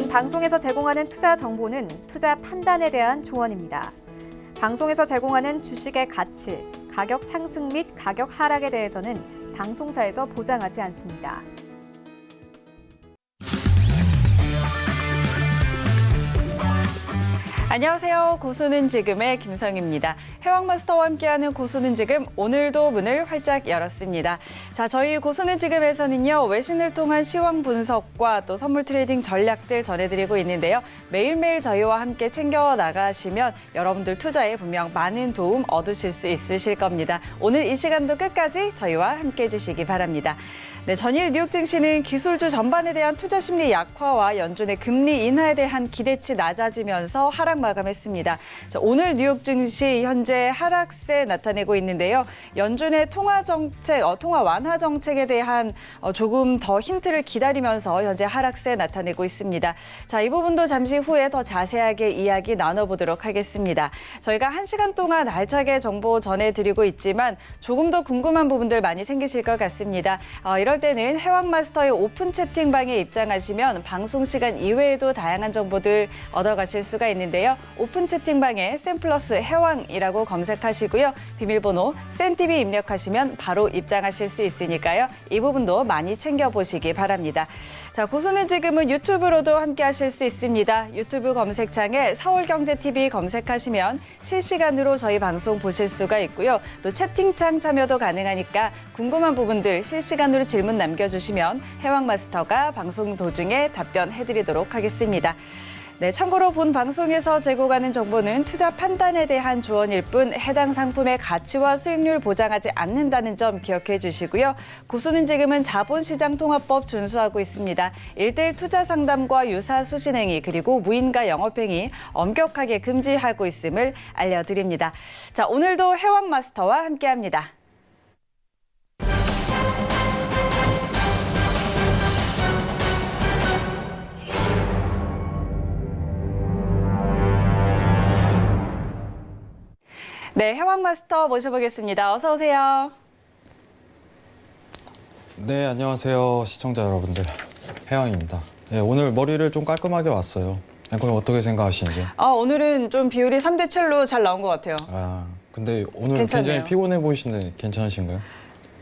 본 방송에서 제공하는 투자 정보는 투자 판단에 대한 조언입니다. 방송에서 제공하는 주식의 가치, 가격 상승 및 가격 하락에 대해서는 방송사에서 보장하지 않습니다. 안녕하세요. 고수는 지금의 김성입니다. 해왕마스터와 함께하는 고수는 지금 오늘도 문을 활짝 열었습니다. 자, 저희 고수는 지금에서는요. 외신을 통한 시황 분석과 또 선물 트레이딩 전략들 전해드리고 있는데요. 매일매일 저희와 함께 챙겨 나가시면 여러분들 투자에 분명 많은 도움 얻으실 수 있으실 겁니다. 오늘 이 시간도 끝까지 저희와 함께 해주시기 바랍니다. 네, 전일 뉴욕 증시는 기술주 전반에 대한 투자 심리 약화와 연준의 금리 인하에 대한 기대치 낮아지면서 하락 마감했습니다. 자, 오늘 뉴욕 증시 현재 하락세 나타내고 있는데요. 연준의 통화 완화 정책에 대한 조금 더 힌트를 기다리면서 현재 하락세 나타내고 있습니다. 자, 이 부분도 잠시 후에 더 자세하게 이야기 나눠보도록 하겠습니다. 저희가 1시간 동안 알차게 정보 전해드리고 있지만 조금 더 궁금한 부분들 많이 생기실 것 같습니다. 이럴 때는 해왕마스터의 오픈 채팅방에 입장하시면 방송 시간 이외에도 다양한 정보들 얻어가실 수가 있는데요. 오픈 채팅방에 센플러스 해왕이라고 검색하시고요. 비밀번호 센TV 입력하시면 바로 입장하실 수 있으니까요. 이 부분도 많이 챙겨보시기 바랍니다. 자, 고수는 지금은 유튜브로도 함께 하실 수 있습니다. 유튜브 검색창에 서울경제TV 검색하시면 실시간으로 저희 방송 보실 수가 있고요. 또 채팅창 참여도 가능하니까 궁금한 부분들 실시간으로 질문 남겨주시면 해왕마스터가 방송 도중에 답변해드리도록 하겠습니다. 네, 참고로 본 방송에서 제공하는 정보는 투자 판단에 대한 조언일 뿐 해당 상품의 가치와 수익률 보장하지 않는다는 점 기억해 주시고요. 고수는 지금은 자본시장통합법 준수하고 있습니다. 1:1 투자 상담과 유사 수신행위 그리고 무인가 영업행위 엄격하게 금지하고 있음을 알려드립니다. 자, 오늘도 해왕마스터와 함께합니다. 네, 해왕마스터 모셔보겠습니다. 어서 오세요. 네, 안녕하세요. 시청자 여러분들. 해왕입니다. 네, 오늘 머리를 좀 깔끔하게 왔어요. 앵커님 어떻게 생각하시는지? 오늘은 좀 비율이 3:7로 잘 나온 것 같아요. 근데 오늘 괜찮네요. 굉장히 피곤해 보이시는데 괜찮으신가요?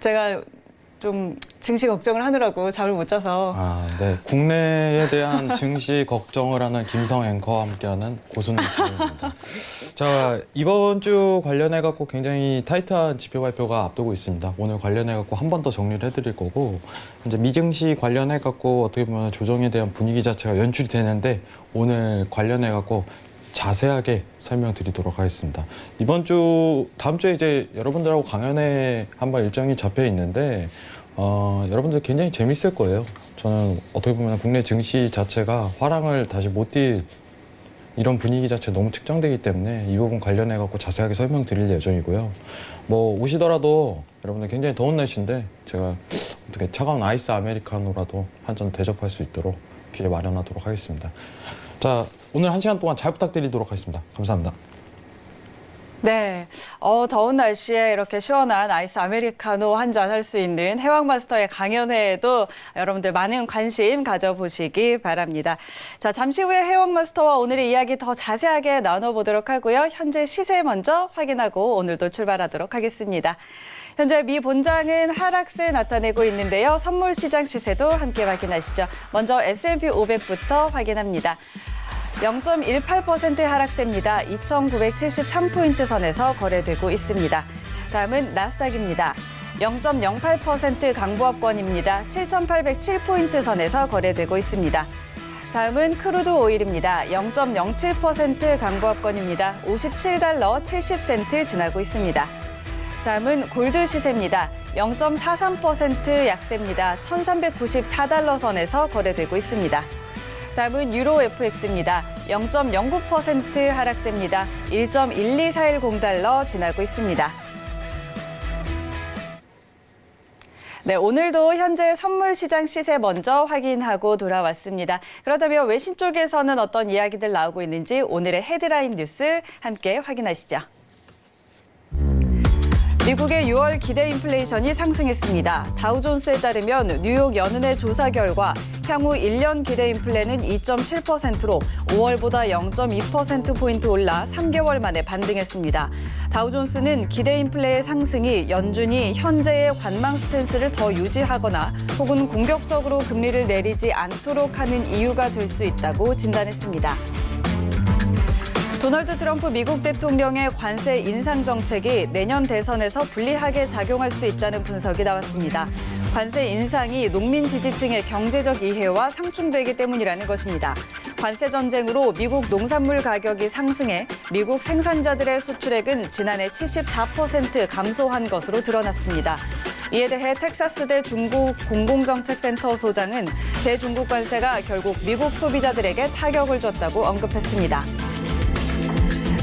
제가 좀 증시 걱정을 하느라고 잠을 못 자서. 네. 국내에 대한 증시 걱정을 하는 김성 앵커와 함께하는 고수는 지금입니다. 자, 이번 주 관련해갖고 굉장히 타이트한 지표 발표가 앞두고 있습니다. 오늘 관련해갖고 한 번 더 정리를 해드릴 거고, 이제 미증시 관련해갖고 어떻게 보면 조정에 대한 분위기 자체가 연출이 되는데, 오늘 관련해갖고 자세하게 설명드리도록 하겠습니다. 다음 주에 이제 여러분들하고 강연회 한번 일정이 잡혀 있는데, 여러분들 굉장히 재밌을 거예요. 저는 어떻게 보면 국내 증시 자체가 화랑을 다시 못 띌 이런 분위기 자체 너무 측정되기 때문에 이 부분 관련해갖고 자세하게 설명드릴 예정이고요. 뭐 오시더라도 여러분들 굉장히 더운 날씨인데 제가 어떻게 차가운 아이스 아메리카노라도 한 잔 대접할 수 있도록 기회 마련하도록 하겠습니다. 자, 오늘 1시간 동안 잘 부탁드리도록 하겠습니다. 감사합니다. 네, 더운 날씨에 이렇게 시원한 아이스 아메리카노 한 잔 할 수 있는 해왕마스터의 강연회에도 여러분들 많은 관심 가져보시기 바랍니다. 자, 잠시 후에 해왕마스터와 오늘의 이야기 더 자세하게 나눠보도록 하고요. 현재 시세 먼저 확인하고 오늘도 출발하도록 하겠습니다. 현재 미 본장은 하락세 나타내고 있는데요. 선물 시장 시세도 함께 확인하시죠. 먼저 S&P 500부터 확인합니다. 0.18% 하락세입니다. 2,973포인트 선에서 거래되고 있습니다. 다음은 나스닥입니다. 0.08% 강보합권입니다. 7,807포인트 선에서 거래되고 있습니다. 다음은 크루드 오일입니다. 0.07% 강보합권입니다. 57달러 70센트 지나고 있습니다. 다음은 골드 시세입니다. 0.43% 약세입니다. 1,394달러 선에서 거래되고 있습니다. 다음은 유로 FX입니다. 0.09% 하락세입니다. 1.12410달러 지나고 있습니다. 네, 오늘도 현재 선물 시장 시세 먼저 확인하고 돌아왔습니다. 그렇다면 외신 쪽에서는 어떤 이야기들 나오고 있는지 오늘의 헤드라인 뉴스 함께 확인하시죠. 미국의 6월 기대 인플레이션이 상승했습니다. 다우존스에 따르면 뉴욕 연은의 조사 결과 향후 1년 기대 인플레는 2.7%로 5월보다 0.2%포인트 올라 3개월 만에 반등했습니다. 다우존스는 기대 인플레의 상승이 연준이 현재의 관망 스탠스를 더 유지하거나 혹은 공격적으로 금리를 내리지 않도록 하는 이유가 될 수 있다고 진단했습니다. 도널드 트럼프 미국 대통령의 관세 인상 정책이 내년 대선에서 불리하게 작용할 수 있다는 분석이 나왔습니다. 관세 인상이 농민 지지층의 경제적 이해와 상충되기 때문이라는 것입니다. 관세 전쟁으로 미국 농산물 가격이 상승해 미국 생산자들의 수출액은 지난해 74% 감소한 것으로 드러났습니다. 이에 대해 텍사스대 중국 공공정책센터 소장은 대중국 관세가 결국 미국 소비자들에게 타격을 줬다고 언급했습니다.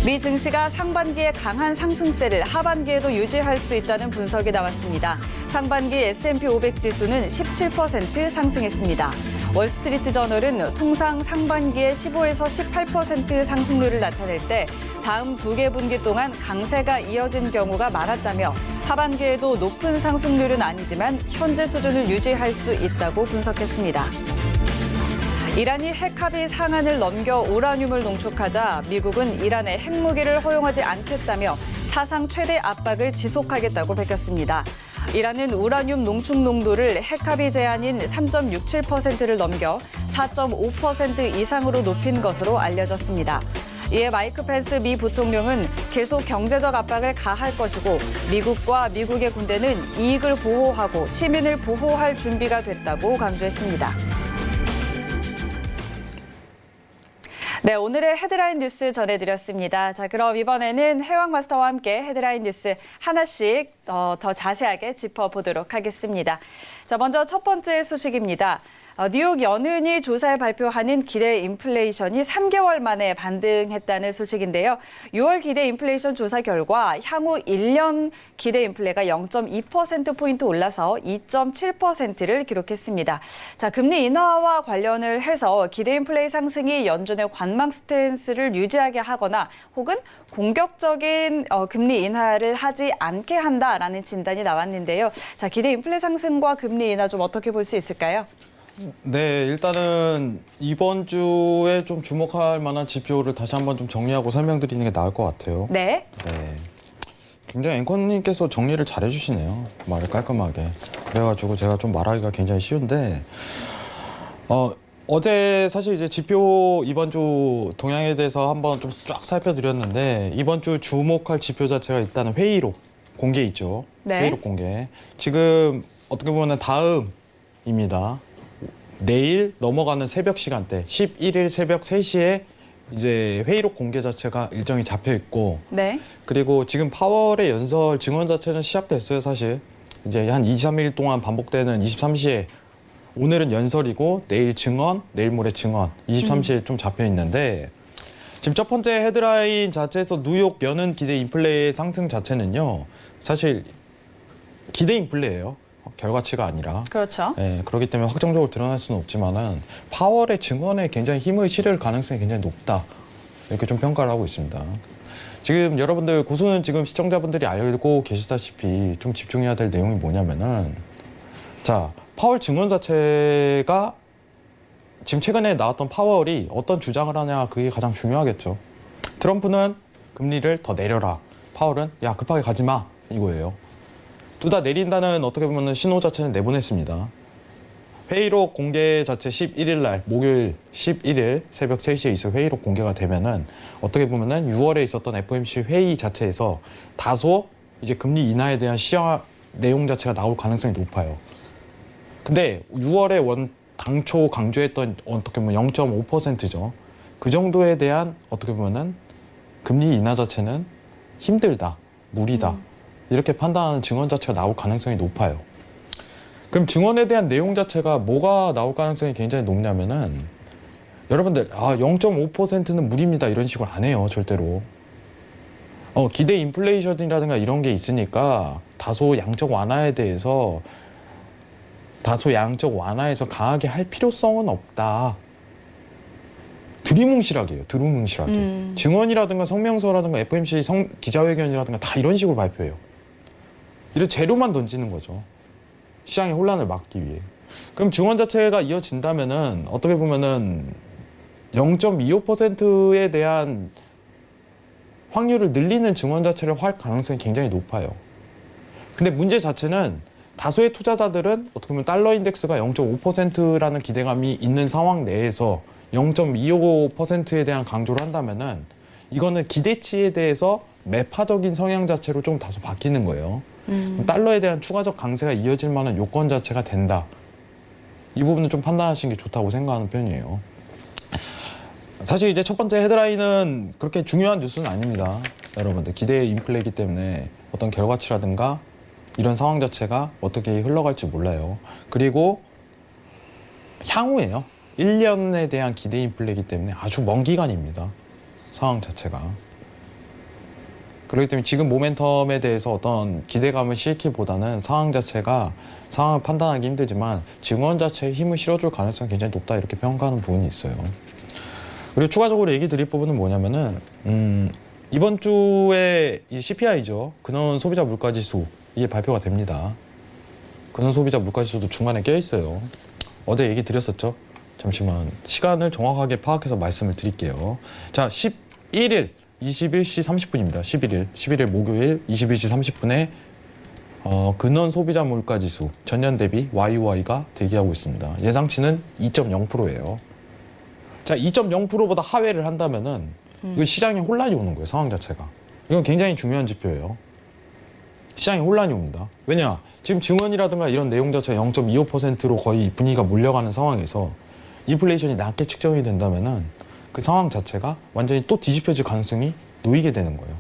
미 증시가 상반기에 강한 상승세를 하반기에도 유지할 수 있다는 분석이 나왔습니다. 상반기 S&P 500 지수는 17% 상승했습니다. 월스트리트 저널은 통상 상반기에 15에서 18% 상승률을 나타낼 때 다음 2개 분기 동안 강세가 이어진 경우가 많았다며 하반기에도 높은 상승률은 아니지만 현재 수준을 유지할 수 있다고 분석했습니다. 이란이 핵합의 상한을 넘겨 우라늄을 농축하자 미국은 이란의 핵무기를 허용하지 않겠다며 사상 최대 압박을 지속하겠다고 밝혔습니다. 이란은 우라늄 농축 농도를 핵합의 제한인 3.67%를 넘겨 4.5% 이상으로 높인 것으로 알려졌습니다. 이에 마이크 펜스 미 부통령은 계속 경제적 압박을 가할 것이고 미국과 미국의 군대는 이익을 보호하고 시민을 보호할 준비가 됐다고 강조했습니다. 네, 오늘의 헤드라인 뉴스 전해드렸습니다. 자, 그럼 이번에는 해왕마스터와 함께 헤드라인 뉴스 하나씩 더 자세하게 짚어보도록 하겠습니다. 자, 먼저 첫 번째 소식입니다. 뉴욕 연은이 조사에 발표하는 기대 인플레이션이 3개월 만에 반등했다는 소식인데요. 6월 기대 인플레이션 조사 결과 향후 1년 기대 인플레가 0.2%포인트 올라서 2.7%를 기록했습니다. 자, 금리 인하와 관련을 해서 기대 인플레 상승이 연준의 관망 스탠스를 유지하게 하거나 혹은 공격적인 금리 인하를 하지 않게 한다라는 진단이 나왔는데요. 자, 기대 인플레 상승과 금리 인하 좀 어떻게 볼 수 있을까요? 네, 일단은 이번 주에 좀 주목할 만한 지표를 다시 한번 좀 정리하고 설명드리는 게 나을 것 같아요. 네. 네. 굉장히 앵커님께서 정리를 잘 해주시네요. 말을 깔끔하게. 그래가지고 제가 좀 말하기가 굉장히 쉬운데, 어제 사실 이제 지표 이번 주 동향에 대해서 한번 좀 쫙 살펴드렸는데, 이번 주 주목할 지표 자체가 일단은 회의록 공개 있죠. 네. 회의록 공개. 지금 어떻게 보면 다음입니다. 내일 넘어가는 새벽 시간대 11일 새벽 3시에 이제 회의록 공개 자체가 일정이 잡혀 있고 네. 그리고 지금 파월의 연설 증언 자체는 시작됐어요. 사실 이제 한 2, 3일 동안 반복되는 23시에 오늘은 연설이고 내일 증언, 내일 모레 증언 23시에 좀 잡혀 있는데 지금 첫 번째 헤드라인 자체에서 뉴욕 연은 기대 인플레의 상승 자체는요. 사실 기대 인플레예요. 결과치가 아니라. 그렇죠. 네, 그렇기 때문에 확정적으로 드러날 수는 없지만은 파월의 증언에 굉장히 힘을 실을 가능성이 굉장히 높다. 이렇게 좀 평가를 하고 있습니다. 지금 여러분들 고수는 지금 시청자분들이 알고 계시다시피 좀 집중해야 될 내용이 뭐냐면은 자, 파월 증언 자체가 지금 최근에 나왔던 파월이 어떤 주장을 하냐 그게 가장 중요하겠죠. 트럼프는 금리를 더 내려라. 파월은 야 급하게 가지 마 이거예요. 둘 다 내린다는 어떻게 보면 신호 자체는 내보냈습니다. 회의록 공개 자체 11일 날 목요일 11일 새벽 3시에 있을 회의록 공개가 되면은 어떻게 보면은 6월에 있었던 FOMC 회의 자체에서 다소 이제 금리 인하에 대한 시향 내용 자체가 나올 가능성이 높아요. 근데 6월에 당초 강조했던 어떻게 보면 0.5%죠. 그 정도에 대한 어떻게 보면은 금리 인하 자체는 힘들다, 무리다. 이렇게 판단하는 증언 자체가 나올 가능성이 높아요. 그럼 증언에 대한 내용 자체가 뭐가 나올 가능성이 굉장히 높냐면은 여러분들 0.5%는 무리입니다 이런 식으로 안 해요 절대로. 기대 인플레이션이라든가 이런 게 있으니까 다소 양적 완화에 대해서 강하게 할 필요성은 없다. 두리뭉실하게 해요. 두루뭉실하게. 증언이라든가 성명서라든가 FOMC 기자회견이라든가 다 이런 식으로 발표해요. 이런 재료만 던지는 거죠. 시장의 혼란을 막기 위해. 그럼 증원 자체가 이어진다면은 어떻게 보면은 0.25%에 대한 확률을 늘리는 증원 자체를 할 가능성이 굉장히 높아요. 근데 문제 자체는 다수의 투자자들은 어떻게 보면 달러 인덱스가 0.5%라는 기대감이 있는 상황 내에서 0.25%에 대한 강조를 한다면은 이거는 기대치에 대해서 매파적인 성향 자체로 좀 다소 바뀌는 거예요. 달러에 대한 추가적 강세가 이어질 만한 요건 자체가 된다. 이 부분은 좀 판단하시는 게 좋다고 생각하는 편이에요. 사실 이제 첫 번째 헤드라인은 그렇게 중요한 뉴스는 아닙니다. 여러분들 기대 인플레이기 때문에 어떤 결과치라든가 이런 상황 자체가 어떻게 흘러갈지 몰라요. 그리고 향후에요. 1년에 대한 기대 인플레이기 때문에 아주 먼 기간입니다. 상황 자체가. 그렇기 때문에 지금 모멘텀에 대해서 어떤 기대감을 싣기보다는 상황 자체가 상황을 판단하기 힘들지만 증원 자체에 힘을 실어줄 가능성이 굉장히 높다 이렇게 평가하는 부분이 있어요. 그리고 추가적으로 얘기 드릴 부분은 뭐냐면은 이번 주에 이 CPI죠. 근원 소비자 물가지수 이게 발표가 됩니다. 근원 소비자 물가지수도 중간에 껴 있어요. 어제 얘기 드렸었죠. 잠시만 시간을 정확하게 파악해서 말씀을 드릴게요. 자, 11일 21시 30분입니다. 11일 목요일 21시 30분에 근원 소비자 물가지수 전년 대비 YOY가 대기하고 있습니다. 예상치는 2.0%예요. 자, 2.0%보다 하회를 한다면은 그 시장에 혼란이 오는 거예요. 상황 자체가. 이건 굉장히 중요한 지표예요. 시장에 혼란이 옵니다. 왜냐? 지금 증원이라든가 이런 내용 자체가 0.25%로 거의 분위기가 몰려가는 상황에서 인플레이션이 낮게 측정이 된다면은 그 상황 자체가 완전히 또 뒤집혀질 가능성이 놓이게 되는 거예요.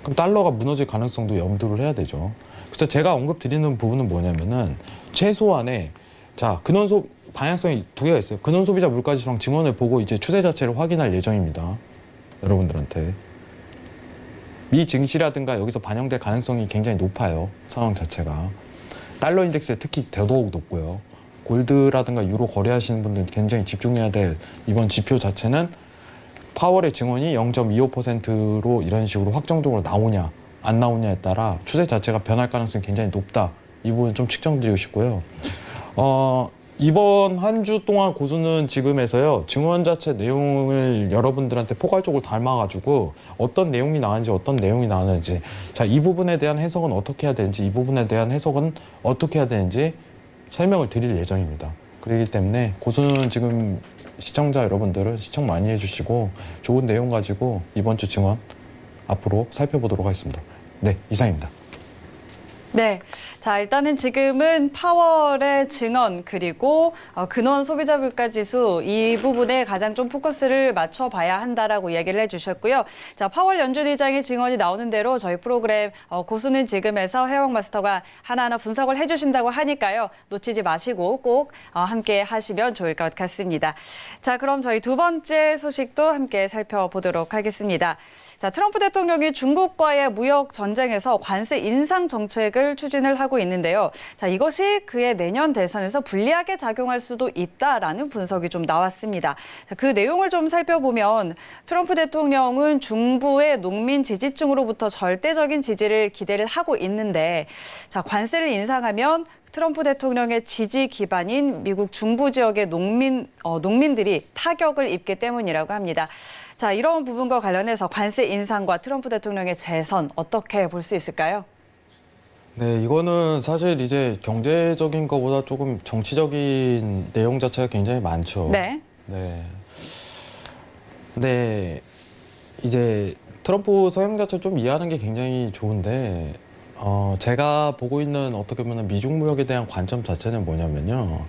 그럼 달러가 무너질 가능성도 염두를 해야 되죠. 그래서 제가 언급드리는 부분은 뭐냐면은 최소한의 자, 방향성이 두 개가 있어요. 근원 소비자 물가지수랑 증원을 보고 이제 추세 자체를 확인할 예정입니다. 여러분들한테. 미 증시라든가 여기서 반영될 가능성이 굉장히 높아요. 상황 자체가. 달러 인덱스에 특히 더더욱 높고요. 골드라든가 유로 거래하시는 분들 굉장히 집중해야 될 이번 지표 자체는 파월의 증원이 0.25%로 이런 식으로 확정적으로 나오냐 안 나오냐에 따라 추세 자체가 변할 가능성이 굉장히 높다. 이 부분 좀 측정드리고 싶고요. 이번 한 주 동안 고수는 지금에서요. 증원 자체 내용을 여러분들한테 포괄적으로 닮아가지고 어떤 내용이 나왔는지 어떤 내용이 나왔는지 자, 이 부분에 대한 해석은 어떻게 해야 되는지 이 부분에 대한 해석은 어떻게 해야 되는지 설명을 드릴 예정입니다. 그렇기 때문에 고수는 지금 시청자 여러분들은 시청 많이 해주시고 좋은 내용 가지고 이번 주 증원 앞으로 살펴보도록 하겠습니다. 네, 이상입니다. 네. 자, 일단은 지금은 파월의 증언 그리고 근원 소비자 물가 지수 이 부분에 가장 좀 포커스를 맞춰 봐야 한다라고 이야기를 해 주셨고요. 자, 파월 연준 의장의 증언이 나오는 대로 저희 프로그램 고수는 지금에서 해왕 마스터가 하나하나 분석을 해 주신다고 하니까요. 놓치지 마시고 꼭 함께 하시면 좋을 것 같습니다. 자, 그럼 저희 두 번째 소식도 함께 살펴보도록 하겠습니다. 자, 트럼프 대통령이 중국과의 무역 전쟁에서 관세 인상 정책을 추진을 하고 있는데요. 자, 이것이 그의 내년 대선에서 불리하게 작용할 수도 있다라는 분석이 좀 나왔습니다. 자, 그 내용을 좀 살펴보면 트럼프 대통령은 중부의 농민 지지층으로부터 절대적인 지지를 기대를 하고 있는데 자, 관세를 인상하면 트럼프 대통령의 지지 기반인 미국 중부 지역의 농민들이 타격을 입기 때문이라고 합니다. 자, 이런 부분과 관련해서 관세 인상과 트럼프 대통령의 재선 어떻게 볼 수 있을까요? 네, 이거는 사실 이제 경제적인 것보다 조금 정치적인 내용 자체가 굉장히 많죠. 네. 네. 근데 이제 트럼프 서양 자체 좀 이해하는 게 굉장히 좋은데, 제가 보고 있는 어떻게 보면 미중 무역에 대한 관점 자체는 뭐냐면요.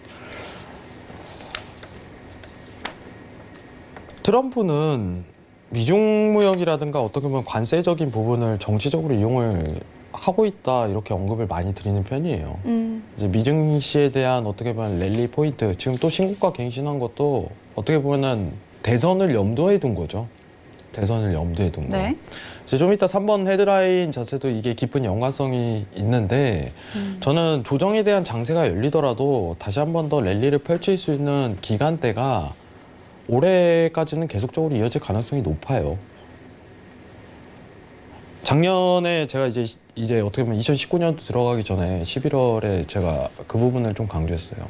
트럼프는 미중 무역이라든가 어떻게 보면 관세적인 부분을 정치적으로 이용을 하고 있다 이렇게 언급을 많이 드리는 편이에요. 이제 미증시에 대한 어떻게 보면 랠리 포인트 지금 또 신고가 갱신한 것도 어떻게 보면은 대선을 염두에 둔 거죠. 대선을 염두에 둔 거. 네. 이제 좀 이따 3번 헤드라인 자체도 이게 깊은 연관성이 있는데 저는 조정에 대한 장세가 열리더라도 다시 한 번 더 랠리를 펼칠 수 있는 기간대가 올해까지는 계속적으로 이어질 가능성이 높아요. 작년에 제가 이제 어떻게 보면 2019년도 들어가기 전에 11월에 제가 그 부분을 좀 강조했어요.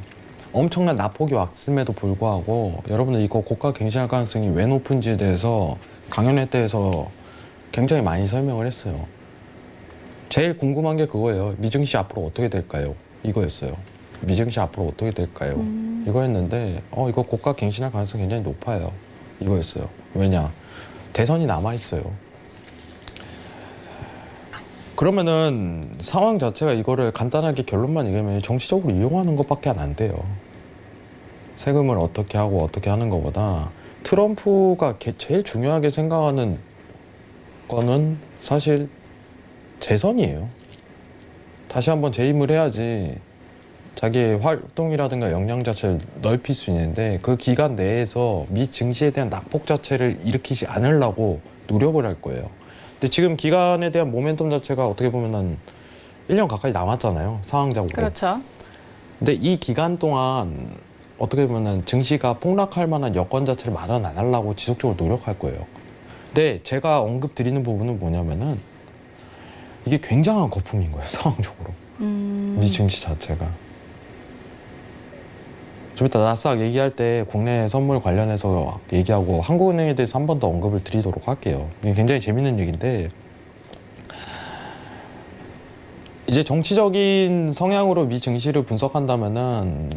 엄청난 낙폭이 왔음에도 불구하고 여러분들 이거 고가 갱신할 가능성이 왜 높은지에 대해서 강연회 때에서 굉장히 많이 설명을 했어요. 제일 궁금한 게 그거예요. 미증시 앞으로 어떻게 될까요? 이거였어요. 미증시 앞으로 어떻게 될까요? 이거였는데 이거 고가 갱신할 가능성이 굉장히 높아요. 이거였어요. 왜냐? 대선이 남아있어요. 그러면은 상황 자체가 이거를 간단하게 결론만 얘기하면 정치적으로 이용하는 것밖에 안 돼요. 세금을 어떻게 하고 어떻게 하는 것보다 트럼프가 제일 중요하게 생각하는 거는 사실 재선이에요. 다시 한번 재임을 해야지 자기의 활동이라든가 역량 자체를 넓힐 수 있는데 그 기간 내에서 미 증시에 대한 낙폭 자체를 일으키지 않으려고 노력을 할 거예요. 근데 지금 기간에 대한 모멘텀 자체가 어떻게 보면 한 1년 가까이 남았잖아요. 상황적으로. 그렇죠. 근데 이 기간 동안 어떻게 보면 증시가 폭락할 만한 여건 자체를 마련 안 하려고 지속적으로 노력할 거예요. 근데 제가 언급 드리는 부분은 뭐냐면은 이게 굉장한 거품인 거예요. 상황적으로. 미 증시 자체가. 좀 이따 나스닥 얘기할 때 국내 선물 관련해서 얘기하고 한국은행에 대해서 한 번 더 언급을 드리도록 할게요. 이게 굉장히 재밌는 얘기인데 이제 정치적인 성향으로 미 증시를 분석한다면은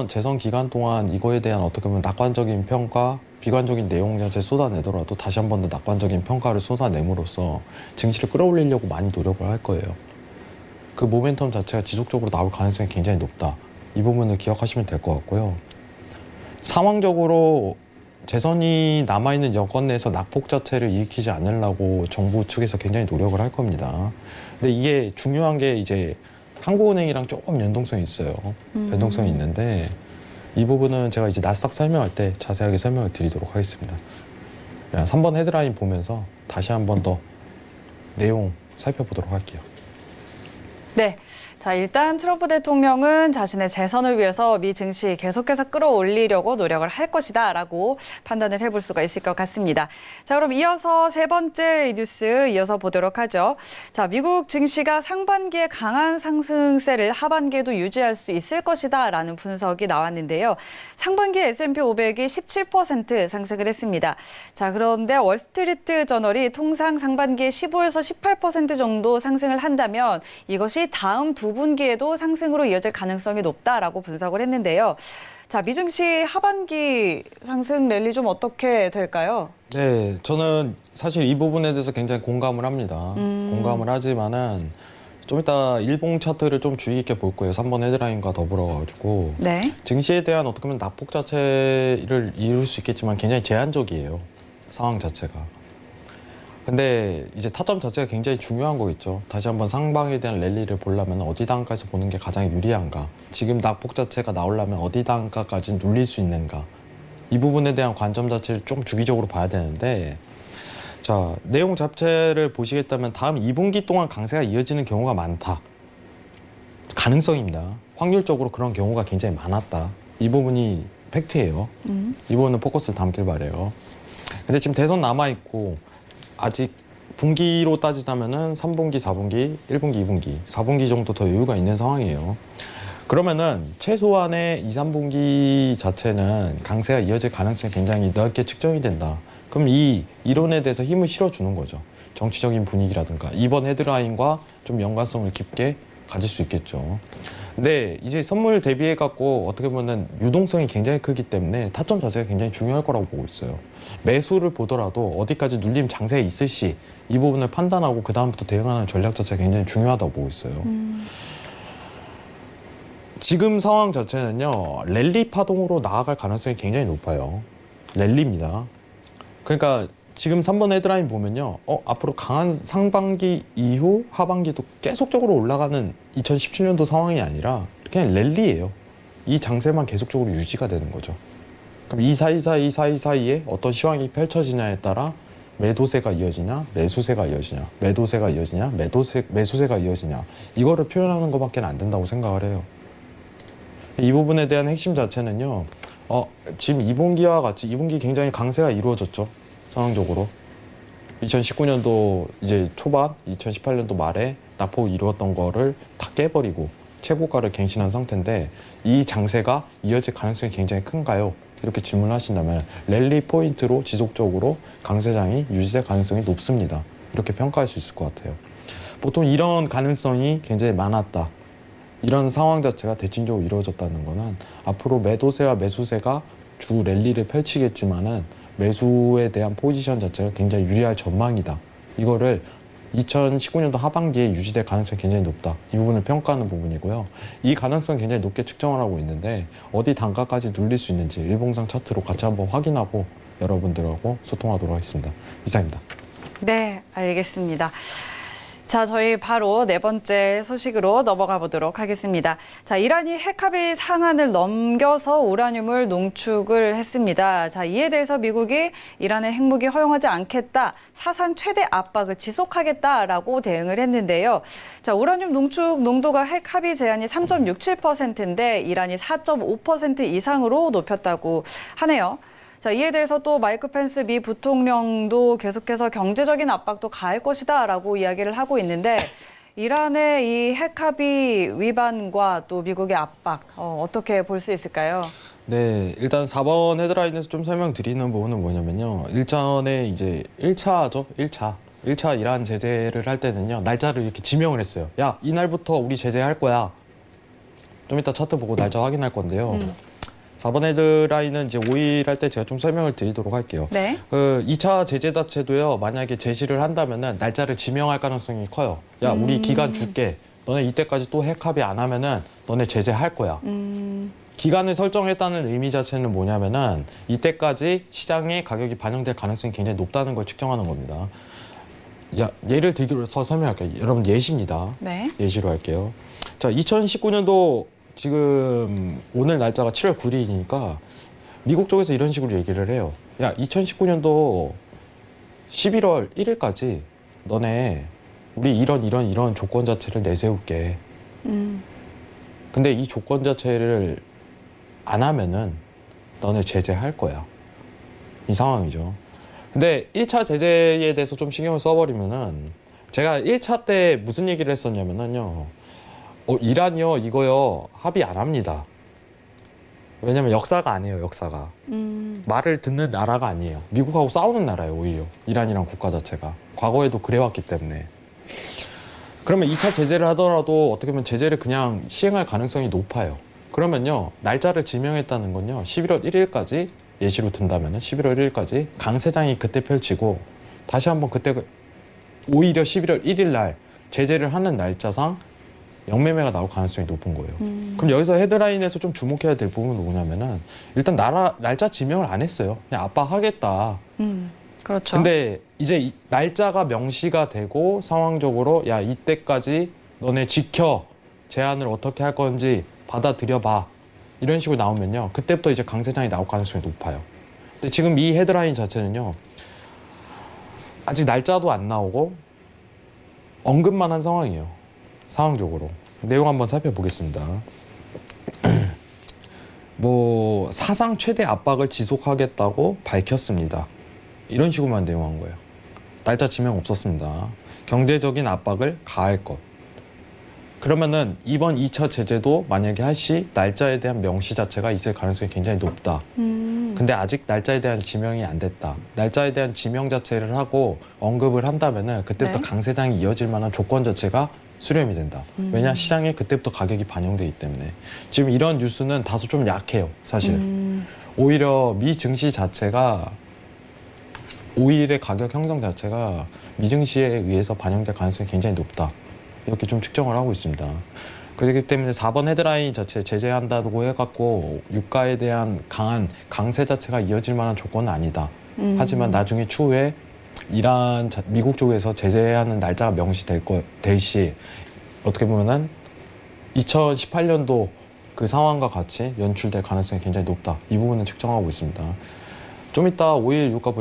재선 기간 동안 이거에 대한 어떻게 보면 낙관적인 평가, 비관적인 내용 자체 쏟아내더라도 다시 한 번 더 낙관적인 평가를 쏟아냄으로써 증시를 끌어올리려고 많이 노력을 할 거예요. 그 모멘텀 자체가 지속적으로 나올 가능성이 굉장히 높다. 이 부분을 기억하시면 될 것 같고요. 상황적으로 재선이 남아있는 여건 내에서 낙폭 자체를 일으키지 않으려고 정부 측에서 굉장히 노력을 할 겁니다. 근데 이게 중요한 게 이제 한국은행이랑 조금 연동성이 있어요. 변동성이 있는데 이 부분은 제가 이제 나스닥 설명할 때 자세하게 설명을 드리도록 하겠습니다. 3번 헤드라인 보면서 다시 한 번 더 내용 살펴보도록 할게요. 네. 자, 일단 트럼프 대통령은 자신의 재선을 위해서 미 증시 계속해서 끌어올리려고 노력을 할 것이다라고 판단을 해볼 수가 있을 것 같습니다. 자, 그럼 이어서 세 번째 뉴스 이어서 보도록 하죠. 자, 미국 증시가 상반기에 강한 상승세를 하반기에도 유지할 수 있을 것이다라는 분석이 나왔는데요. 상반기 S&P 500이 17% 상승을 했습니다. 자, 그런데 월스트리트 저널이 통상 상반기에 15에서 18% 정도 상승을 한다면 이것이 다음 두 분기에도 상승으로 이어질 가능성이 높다라고 분석을 했는데요. 자, 미증시 하반기 상승 랠리 좀 어떻게 될까요? 네, 저는 사실 이 부분에 대해서 굉장히 공감을 합니다. 공감을 하지만은 좀 이따 일봉 차트를 좀 주의 깊게 볼 거예요. 3번 헤드라인과 더불어가지고 네. 증시에 대한 어떻게 보면 낙폭 자체를 이룰 수 있겠지만 굉장히 제한적이에요. 상황 자체가. 근데 이제 타점 자체가 굉장히 중요한 거겠죠. 다시 한번 상방에 대한 랠리를 보려면 어디 단가에서 보는 게 가장 유리한가. 지금 낙폭 자체가 나오려면 어디 단가까지 눌릴 수 있는가. 이 부분에 대한 관점 자체를 좀 주기적으로 봐야 되는데 자, 내용 자체를 보시겠다면 다음 2분기 동안 강세가 이어지는 경우가 많다. 가능성입니다. 확률적으로 그런 경우가 굉장히 많았다. 이 부분이 팩트예요. 이 부분은 포커스를 담길 바래요. 근데 지금 대선 남아있고 아직 분기로 따지자면은 3분기, 4분기, 1분기, 2분기, 4분기 정도 더 여유가 있는 상황이에요. 그러면은 최소한의 2, 3분기 자체는 강세가 이어질 가능성이 굉장히 넓게 측정이 된다. 그럼 이 이론에 대해서 힘을 실어주는 거죠. 정치적인 분위기라든가 이번 헤드라인과 좀 연관성을 깊게 가질 수 있겠죠. 근데 이제 선물 대비해 갖고 어떻게 보면 유동성이 굉장히 크기 때문에 타점 자체가 굉장히 중요할 거라고 보고 있어요. 매수를 보더라도 어디까지 눌림 장세가 있을 시 이 부분을 판단하고 그 다음부터 대응하는 전략 자체가 굉장히 중요하다고 보고 있어요. 지금 상황 자체는요, 랠리 파동으로 나아갈 가능성이 굉장히 높아요. 랠리입니다. 그러니까 지금 3번 헤드라인 보면요, 앞으로 강한 상반기 이후 하반기도 계속적으로 올라가는 2017년도 상황이 아니라 그냥 랠리예요. 이 장세만 계속적으로 유지가 되는 거죠. 그럼 이 사이사이에 어떤 시황이 펼쳐지냐에 따라 매도세가 이어지냐, 매수세가 이어지냐, 매도세가 이어지냐, 매수세가 이어지냐, 이거를 표현하는 것밖에 안 된다고 생각을 해요. 이 부분에 대한 핵심 자체는요, 지금 2분기와 같이 2분기 굉장히 강세가 이루어졌죠. 상황적으로. 2019년도 이제 초반, 2018년도 말에 낙폭을 이루었던 거를 다 깨버리고 최고가를 갱신한 상태인데 이 장세가 이어질 가능성이 굉장히 큰가요? 이렇게 질문하신다면 랠리 포인트로 지속적으로 강세장이 유지될 가능성이 높습니다. 이렇게 평가할 수 있을 것 같아요. 보통 이런 가능성이 굉장히 많았다. 이런 상황 자체가 대칭적으로 이루어졌다는 것은 앞으로 매도세와 매수세가 주 랠리를 펼치겠지만은 매수에 대한 포지션 자체가 굉장히 유리할 전망이다. 이거를 2019년도 하반기에 유지될 가능성이 굉장히 높다. 이 부분을 평가하는 부분이고요. 이 가능성은 굉장히 높게 측정을 하고 있는데 어디 단가까지 눌릴 수 있는지 일봉상 차트로 같이 한번 확인하고 여러분들하고 소통하도록 하겠습니다. 이상입니다. 네, 알겠습니다. 자, 저희 바로 네 번째 소식으로 넘어가 보도록 하겠습니다. 자, 이란이 핵합의 상한을 넘겨서 우라늄을 농축을 했습니다. 자, 이에 대해서 미국이 이란의 핵무기 허용하지 않겠다, 사상 최대 압박을 지속하겠다라고 대응을 했는데요. 자, 우라늄 농축 농도가 핵합의 제한이 3.67%인데 이란이 4.5% 이상으로 높였다고 하네요. 자, 이에 대해서 또 마이크 펜스 미 부통령도 계속해서 경제적인 압박도 가할 것이다라고 이야기를 하고 있는데 이란의 이 핵합의 위반과 또 미국의 압박 어떻게 볼 수 있을까요? 네, 일단 4번 헤드라인에서 좀 설명드리는 부분은 뭐냐면요. 일전에 이제 1차죠. 1차 이란 제재를 할 때는요. 날짜를 이렇게 지명을 했어요. 야, 이날부터 우리 제재할 거야. 좀 이따 차트 보고 날짜 확인할 건데요. 4번 헤드라인은 이제 5일 할 때 제가 좀 설명을 드리도록 할게요. 네. 2차 제재 자체도요. 만약에 제시를 한다면은 날짜를 지명할 가능성이 커요. 야, 우리 기간 줄게. 너네 이때까지 또 핵합의 안 하면은 너네 제재할 거야. 기간을 설정했다는 의미 자체는 뭐냐면은 이때까지 시장에 가격이 반영될 가능성이 굉장히 높다는 걸 측정하는 겁니다. 야, 예를 들어서 설명할게요. 여러분 예시입니다. 네. 예시로 할게요. 자, 2019년도 지금 오늘 날짜가 7월 9일이니까 미국 쪽에서 이런 식으로 얘기를 해요. 야, 2019년도 11월 1일까지 너네 우리 이런 조건 자체를 내세울게. 근데 이 조건 자체를 안 하면은 너네 제재할 거야. 이 상황이죠. 근데 1차 제재에 대해서 좀 신경을 써버리면은 제가 1차 때 무슨 얘기를 했었냐면은요. 이란이요, 이거요, 합의 안 합니다. 왜냐면 역사가 아니에요, 역사가. 말을 듣는 나라가 아니에요. 미국하고 싸우는 나라예요, 오히려. 이란이란 국가 자체가. 과거에도 그래왔기 때문에. 그러면 2차 제재를 하더라도 어떻게 보면 제재를 그냥 시행할 가능성이 높아요. 그러면요, 날짜를 지명했다는 건요, 11월 1일까지, 예시로 든다면은 11월 1일까지 강세장이 그때 펼치고, 다시 한번 그때, 오히려 11월 1일 날 제재를 하는 날짜상 영매매가 나올 가능성이 높은 거예요. 그럼 여기서 헤드라인에서 좀 주목해야 될 부분은 뭐냐면은 일단 날짜 지명을 안 했어요. 그냥 압박하겠다. 그렇죠. 근데 이제 날짜가 명시가 되고 상황적으로 야, 이때까지 너네 지켜. 제안을 어떻게 할 건지 받아들여 봐. 이런 식으로 나오면요. 그때부터 이제 강세장이 나올 가능성이 높아요. 근데 지금 이 헤드라인 자체는요. 아직 날짜도 안 나오고 언급만 한 상황이에요. 상황적으로. 내용 한번 살펴보겠습니다. 사상 최대 압박을 지속하겠다고 밝혔습니다. 이런 식으로만 내용한 거예요. 날짜 지명 없었습니다. 경제적인 압박을 가할 것. 그러면은 이번 2차 제재도 만약에 할 시 날짜에 대한 명시 자체가 있을 가능성이 굉장히 높다. 근데 아직 날짜에 대한 지명이 안 됐다. 날짜에 대한 지명 자체를 하고 언급을 한다면은 그때부터 네. 강세장이 이어질 만한 조건 자체가 수렴이 된다. 왜냐 시장에 그때부터 가격이 반영되기 때문에. 지금 이런 뉴스는 다소 좀 약해요, 사실. 오히려 미 증시 자체가 5일의 가격 형성 자체가 미 증시에 의해서 반영될 가능성이 굉장히 높다. 이렇게 좀 측정을 하고 있습니다. 그렇기 때문에 4번 헤드라인 자체 제재한다고 해갖고 유가에 대한 강한 강세 자체가 이어질 만한 조건은 아니다. 하지만 나중에 추후에 미국 쪽에서 제재하는 날짜가 명시될 시 어떻게 보면은 2018년도 그 상황과 같이 연출될 가능성이 굉장히 높다. 이 부분은 측정하고 있습니다. 좀 이따 5일 유가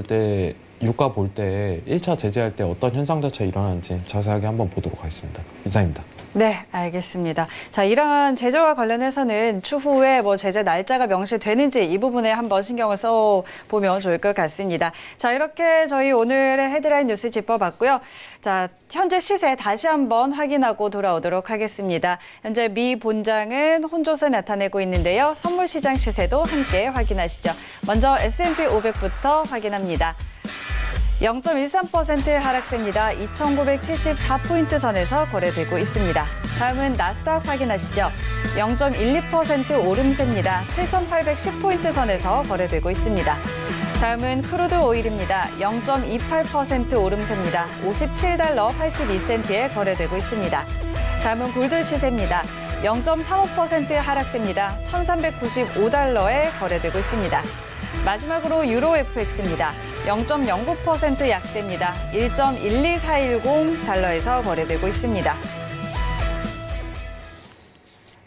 볼 때 1차 제재할 때 어떤 현상 자체가 일어나는지 자세하게 한번 보도록 하겠습니다. 이상입니다. 네, 알겠습니다. 자, 이러한 제재와 관련해서는 추후에 뭐 제재 날짜가 명시되는지 이 부분에 한번 신경을 써보면 좋을 것 같습니다. 자, 이렇게 저희 오늘의 헤드라인 뉴스 짚어봤고요. 자, 현재 시세 다시 한번 확인하고 돌아오도록 하겠습니다. 현재 미 본장은 혼조세 나타내고 있는데요. 선물 시장 시세도 함께 확인하시죠. 먼저 S&P 500부터 확인합니다. 0.13% 하락세입니다. 2,974포인트 선에서 거래되고 있습니다. 다음은 나스닥 확인하시죠. 0.12% 오름세입니다. 7,810포인트 선에서 거래되고 있습니다. 다음은 크루드 오일입니다. 0.28% 오름세입니다. 57달러 82센트에 거래되고 있습니다. 다음은 골드 시세입니다. 0.35% 하락세입니다. 1,395달러에 거래되고 있습니다. 마지막으로 유로 FX입니다. 0.09% 약세입니다. 1.12410 달러에서 거래되고 있습니다.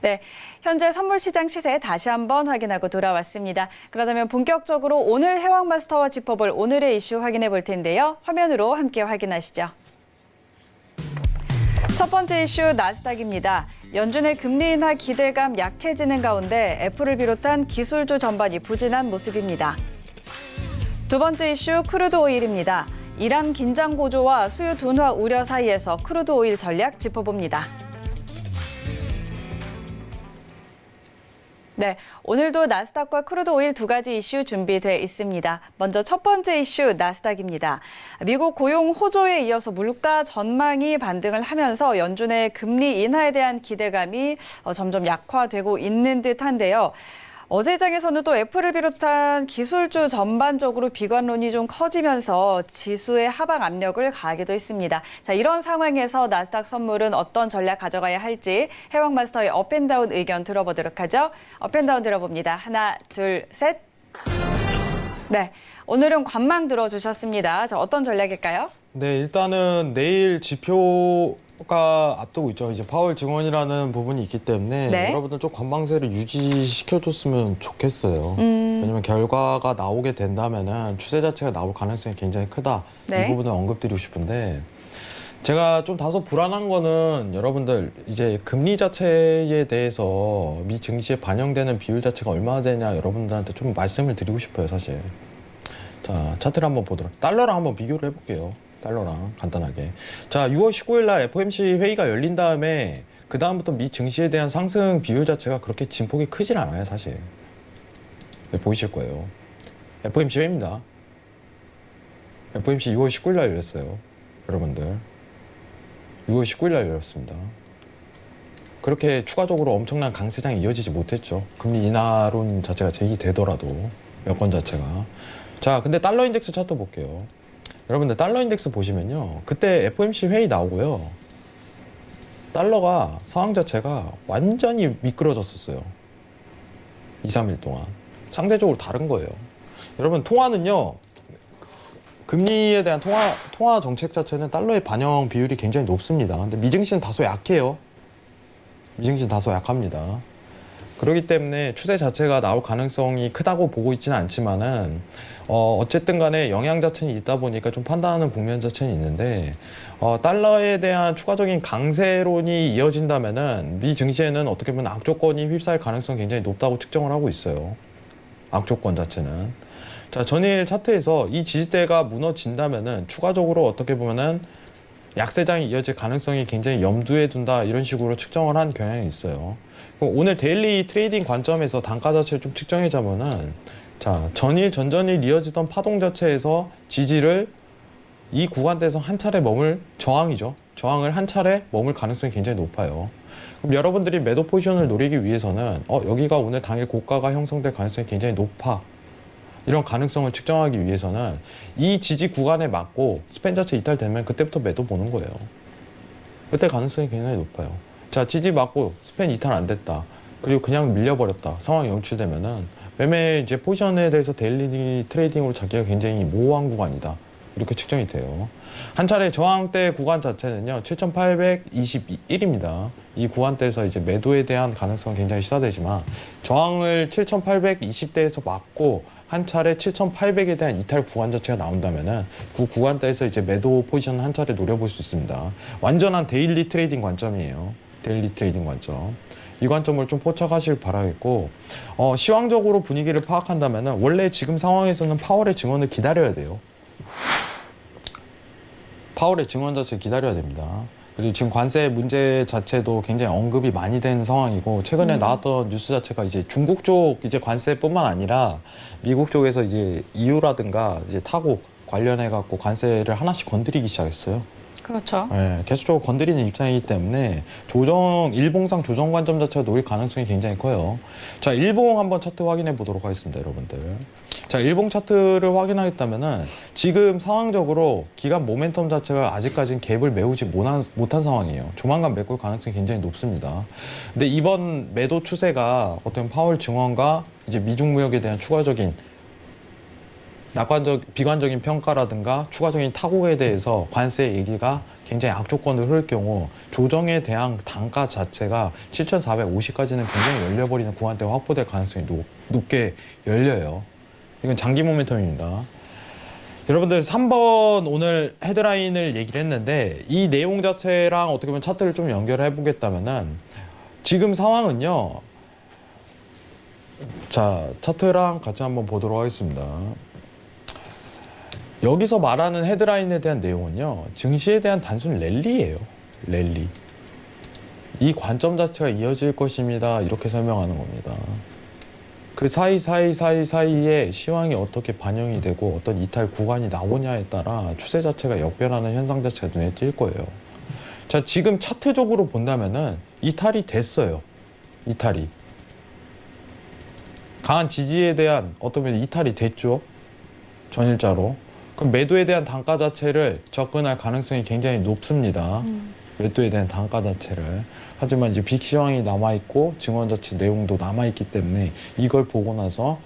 네, 현재 선물 시장 시세 다시 한번 확인하고 돌아왔습니다. 그렇다면 본격적으로 오늘 해왕마스터와 짚어볼 오늘의 이슈 확인해 볼 텐데요. 화면으로 함께 확인하시죠. 첫 번째 이슈 나스닥입니다. 연준의 금리 인하 기대감 약해지는 가운데 애플을 비롯한 기술주 전반이 부진한 모습입니다. 두 번째 이슈 크루드 오일입니다. 이란 긴장 고조와 수요 둔화 우려 사이에서 크루드 오일 전략 짚어봅니다. 네, 오늘도 나스닥과 크루드 오일 두 가지 이슈 준비돼 있습니다. 먼저 첫 번째 이슈 나스닥입니다. 미국 고용 호조에 이어서 물가 전망이 반등을 하면서 연준의 금리 인하에 대한 기대감이 점점 약화되고 있는 듯한데요. 어제 장에서는 또 애플을 비롯한 기술주 전반적으로 비관론이 좀 커지면서 지수의 하방 압력을 가하기도 했습니다. 자, 이런 상황에서 나스닥 선물은 어떤 전략 가져가야 할지 해왕마스터의 업앤다운 의견 들어보도록 하죠. 업앤다운 들어봅니다. 하나, 둘, 셋. 네, 오늘은 관망 들어주셨습니다. 자, 어떤 전략일까요? 네, 일단은 내일 지표가 앞두고 있죠. 이제 파월 증언이라는 부분이 있기 때문에 네. 여러분들 좀 관망세를 유지시켜줬으면 좋겠어요. 왜냐면 결과가 나오게 된다면은 추세 자체가 나올 가능성이 굉장히 크다. 네. 이 부분을 언급드리고 싶은데 제가 좀 다소 불안한 거는 여러분들 이제 금리 자체에 대해서 미 증시에 반영되는 비율 자체가 얼마나 되냐 여러분들한테 좀 말씀을 드리고 싶어요, 사실. 자, 차트를 한번 보도록. 달러랑 한번 비교를 해볼게요. 달러랑 간단하게. 자, 6월 19일 날 FOMC 회의가 열린 다음에 그 다음부터 미 증시에 대한 상승 비율 자체가 그렇게 진폭이 크진 않아요, 사실. 네, 보이실 거예요. FOMC 회의입니다. FOMC 6월 19일 날 열렸어요, 여러분들. 6월 19일 날 열렸습니다. 그렇게 추가적으로 엄청난 강세장이 이어지지 못했죠. 금리 인하론 자체가 제기되더라도 여건 자체가. 자, 근데 달러 인덱스 차트 볼게요. 여러분들 달러 인덱스 보시면요. 그때 FOMC 회의 나오고요. 달러가 상황 자체가 완전히 미끄러졌었어요. 2, 3일 동안. 상대적으로 다른 거예요. 여러분 통화는요. 금리에 대한 통화 정책 자체는 달러의 반영 비율이 굉장히 높습니다. 근데 미증시는 다소 약해요. 미증시는 다소 약합니다. 그렇기 때문에 추세 자체가 나올 가능성이 크다고 보고 있지는 않지만은 어쨌든 간에 영향 자체는 있다 보니까 좀 판단하는 국면 자체는 있는데 달러에 대한 추가적인 강세론이 이어진다면은 미 증시에는 어떻게 보면 악조건이 휩싸일 가능성이 굉장히 높다고 측정을 하고 있어요. 악조건 자체는. 자, 전일 차트에서 이 지지대가 무너진다면은 추가적으로 어떻게 보면은 약세장이 이어질 가능성이 굉장히 염두에 둔다 이런 식으로 측정을 한 경향이 있어요. 오늘 데일리 트레이딩 관점에서 단가 자체를 좀 측정해자면은 자, 전전일 이어지던 파동 자체에서 지지를 이 구간대에서 한 차례 머물 저항이죠. 저항을 한 차례 머물 가능성이 굉장히 높아요. 그럼 여러분들이 매도 포지션을 노리기 위해서는 여기가 오늘 당일 고가가 형성될 가능성이 굉장히 높아. 이런 가능성을 측정하기 위해서는 이 지지 구간에 맞고 스팬 자체 이탈되면 그때부터 매도 보는 거예요. 그때 가능성이 굉장히 높아요. 자, 지지 맞고 스팬 이탈 안 됐다. 그리고 그냥 밀려버렸다. 상황이 연출되면은 매매 이제 포지션에 대해서 데일리 트레이딩으로 잡기가 굉장히 모호한 구간이다. 이렇게 측정이 돼요. 한 차례 저항대 구간 자체는요, 7,821입니다. 이 구간대에서 이제 매도에 대한 가능성 굉장히 시사되지만 저항을 7,820대에서 맞고 한 차례 7,800에 대한 이탈 구간 자체가 나온다면은 그 구간대에서 이제 매도 포지션 한 차례 노려볼 수 있습니다. 완전한 데일리 트레이딩 관점이에요. 데일리 트레이딩 관점. 이 관점을 좀 포착하실 바라겠고, 시황적으로 분위기를 파악한다면은 원래 지금 상황에서는 파월의 증언을 기다려야 돼요. 파월의 증언 자체 기다려야 됩니다. 그리고 지금 관세 문제 자체도 굉장히 언급이 많이 된 상황이고, 최근에 나왔던 뉴스 자체가 이제 중국 쪽 이제 관세뿐만 아니라 미국 쪽에서 이제 EU라든가 이제 타국 관련해 갖고 관세를 하나씩 건드리기 시작했어요. 그렇죠. 네, 계속적으로 건드리는 입장이기 때문에 일봉상 조정 관점 자체가 놓일 가능성이 굉장히 커요. 자, 일봉 한번 차트 확인해 보도록 하겠습니다, 여러분들. 자, 일봉 차트를 확인하겠다면은 지금 상황적으로 기간 모멘텀 자체가 아직까지는 갭을 메우지 못한 상황이에요. 조만간 메꿀 가능성이 굉장히 높습니다. 근데 이번 매도 추세가 어떤 파월 증언과 이제 미중 무역에 대한 추가적인 비관적인 평가라든가 추가적인 타국에 대해서 관세 얘기가 굉장히 악조건을 흐를 경우 조정에 대한 단가 자체가 7,450까지는 굉장히 열려버리는 구간대가 확보될 가능성이 높게 열려요. 이건 장기 모멘텀입니다. 여러분들 3번 오늘 헤드라인을 얘기를 했는데 이 내용 자체랑 어떻게 보면 차트를 좀 연결해 보겠다면은 지금 상황은요. 자, 차트랑 같이 한번 보도록 하겠습니다. 여기서 말하는 헤드라인에 대한 내용은요, 증시에 대한 단순 랠리예요. 랠리. 이 관점 자체가 이어질 것입니다. 이렇게 설명하는 겁니다. 그 사이에 시황이 어떻게 반영이 되고 어떤 이탈 구간이 나오냐에 따라 추세 자체가 역변하는 현상 자체가 눈에 띌 거예요. 자, 지금 차트적으로 본다면은 이탈이 됐어요. 이탈이. 강한 지지에 대한 어떤 면에 이탈이 됐죠. 전일자로. 그럼 매도에 대한 단가 자체를 접근할 가능성이 굉장히 높습니다. 매도에 대한 단가 자체를. 하지만 이제 빅 시황이 남아있고 증원 자체 내용도 남아있기 때문에 이걸 보고 나서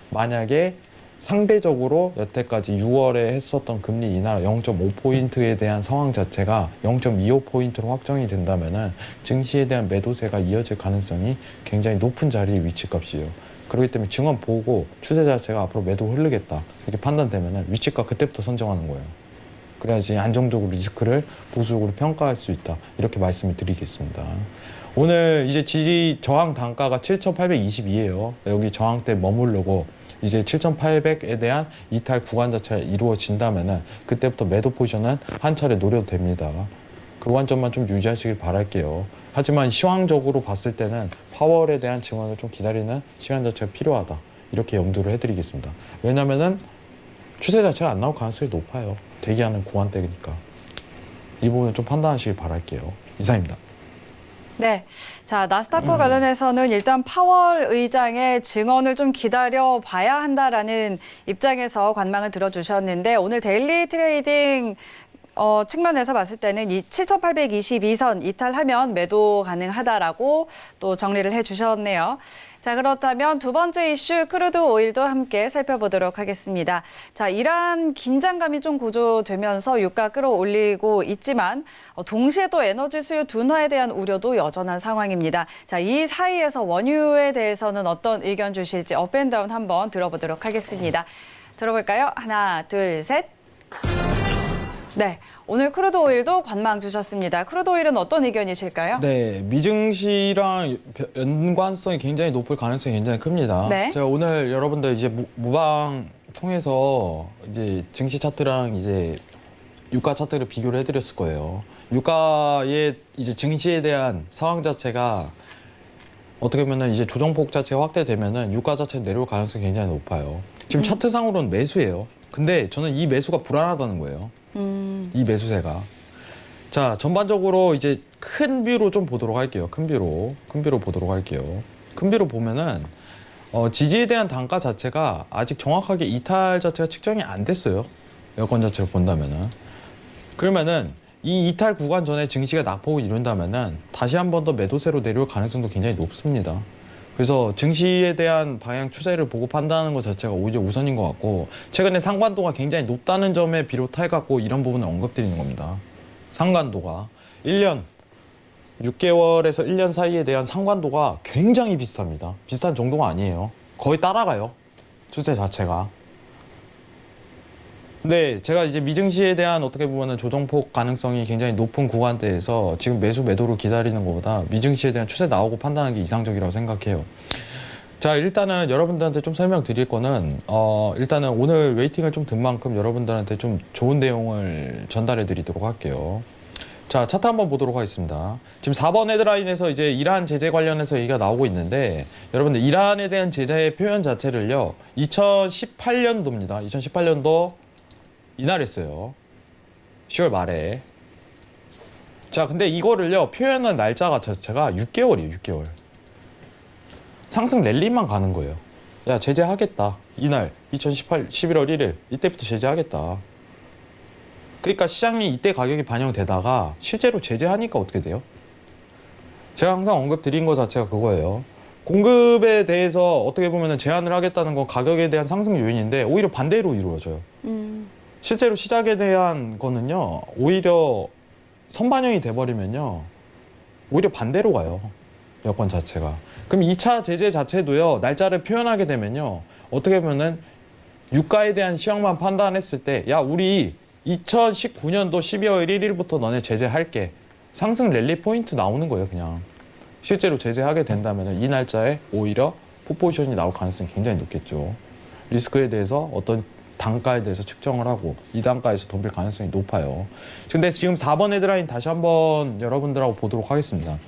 만약에 상대적으로 여태까지 6월에 했었던 금리 인하 0.5포인트에 대한 상황 자체가 0.25포인트로 확정이 된다면은 증시에 대한 매도세가 이어질 가능성이 굉장히 높은 자리의 위치값이에요. 그렇기 때문에 증언 보고 추세 자체가 앞으로 매도 흐르겠다 이렇게 판단되면 위치가 그때부터 선정하는 거예요. 그래야지 안정적으로 리스크를 보수적으로 평가할 수 있다 이렇게 말씀을 드리겠습니다. 오늘 이제 지지 저항 단가가 7,822예요. 여기 저항대 머무르고 이제 7,800에 대한 이탈 구간 자체가 이루어진다면은 그때부터 매도 포지션은 한 차례 노려도 됩니다. 그 관점만 좀 유지하시길 바랄게요. 하지만 시황적으로 봤을 때는 파월에 대한 증언을 좀 기다리는 시간 자체가 필요하다. 이렇게 염두를 해드리겠습니다. 왜냐면은 추세 자체가 안 나올 가능성이 높아요. 대기하는 구간대니까. 이 부분을 좀 판단하시길 바랄게요. 이상입니다. 네. 자, 나스닥과 관련해서는 일단 파월 의장의 증언을 좀 기다려 봐야 한다라는 입장에서 관망을 들어주셨는데 오늘 데일리 트레이딩 측면에서 봤을 때는 이 7,822선 이탈하면 매도 가능하다라고 또 정리를 해주셨네요. 자, 그렇다면 두 번째 이슈 크루드 오일도 함께 살펴보도록 하겠습니다. 자, 이란 긴장감이 좀 고조되면서 유가 끌어올리고 있지만 동시에 또 에너지 수요 둔화에 대한 우려도 여전한 상황입니다. 자, 이 사이에서 원유에 대해서는 어떤 의견 주실지 업앤다운 한번 들어보도록 하겠습니다. 들어볼까요? 하나, 둘, 셋. 네, 오늘 크루드 오일도 관망 주셨습니다. 크루드 오일은 어떤 의견이실까요? 네, 미증시랑 연관성이 굉장히 높을 가능성이 굉장히 큽니다. 네. 제가 오늘 여러분들 이제 무방 통해서 이제 증시 차트랑 이제 유가 차트를 비교를 해드렸을 거예요. 유가의 이제 증시에 대한 상황 자체가 어떻게 보면은 이제 조정폭 자체가 확대되면은 유가 자체 내려올 가능성이 굉장히 높아요. 지금 차트상으로는 매수예요. 근데 저는 이 매수가 불안하다는 거예요. 이 매수세가. 자, 전반적으로 이제 큰 뷰로 좀 보도록 할게요. 큰 뷰로 보도록 할게요. 큰 뷰로 보면은 지지에 대한 단가 자체가 아직 정확하게 이탈 자체가 측정이 안 됐어요. 여건 자체를 본다면은. 그러면은 이 이탈 구간 전에 증시가 낙폭을 이룬다면은 다시 한 번 더 매도세로 내려올 가능성도 굉장히 높습니다. 그래서 증시에 대한 방향 추세를 보고 판단하는 것 자체가 오히려 우선인 것 같고 최근에 상관도가 굉장히 높다는 점에 비롯해갖고 이런 부분을 언급드리는 겁니다. 상관도가 1년, 6개월에서 1년 사이에 대한 상관도가 굉장히 비슷합니다. 비슷한 정도가 아니에요. 거의 따라가요. 추세 자체가. 근데 제가 이제 미증시에 대한 어떻게 보면은 조정폭 가능성이 굉장히 높은 구간대에서 지금 매도를 기다리는 것보다 미증시에 대한 추세 나오고 판단하는 게 이상적이라고 생각해요. 자, 일단은 여러분들한테 좀 설명드릴 거는 일단은 오늘 웨이팅을 좀 든 만큼 여러분들한테 좀 좋은 내용을 전달해 드리도록 할게요. 자, 차트 한번 보도록 하겠습니다. 지금 4번 헤드라인에서 이제 이란 제재 관련해서 얘기가 나오고 있는데 여러분들 이란에 대한 제재의 표현 자체를요. 2018년도입니다. 2018년도 이날 했어요. 10월 말에. 자, 근데 이거를요. 표현한 날짜 자체가 6개월이에요. 6개월. 상승 랠리만 가는 거예요. 야, 제재하겠다. 이날 2018 11월 1일 이때부터 제재하겠다. 그러니까 시장이 이때 가격이 반영되다가 실제로 제재하니까 어떻게 돼요? 제가 항상 언급드린 것 자체가 그거예요. 공급에 대해서 어떻게 보면 제한을 하겠다는 건 가격에 대한 상승 요인인데 오히려 반대로 이루어져요. 실제로 시작에 대한 거는요. 오히려 선반영이 돼버리면요. 오히려 반대로 가요. 여건 자체가. 그럼 2차 제재 자체도요. 날짜를 표현하게 되면요. 어떻게 보면은 유가에 대한 시황만 판단했을 때 야, 우리 2019년도 12월 1일부터 너네 제재할게. 상승 랠리 포인트 나오는 거예요, 그냥. 실제로 제재하게 된다면 이 날짜에 오히려 풋포지션이 나올 가능성이 굉장히 높겠죠. 리스크에 대해서 어떤 단가에 대해서 측정을 하고 이 단가에서 덤빌 가능성이 높아요. 근데 지금 4번 헤드라인 다시 한번 여러분들하고 보도록 하겠습니다.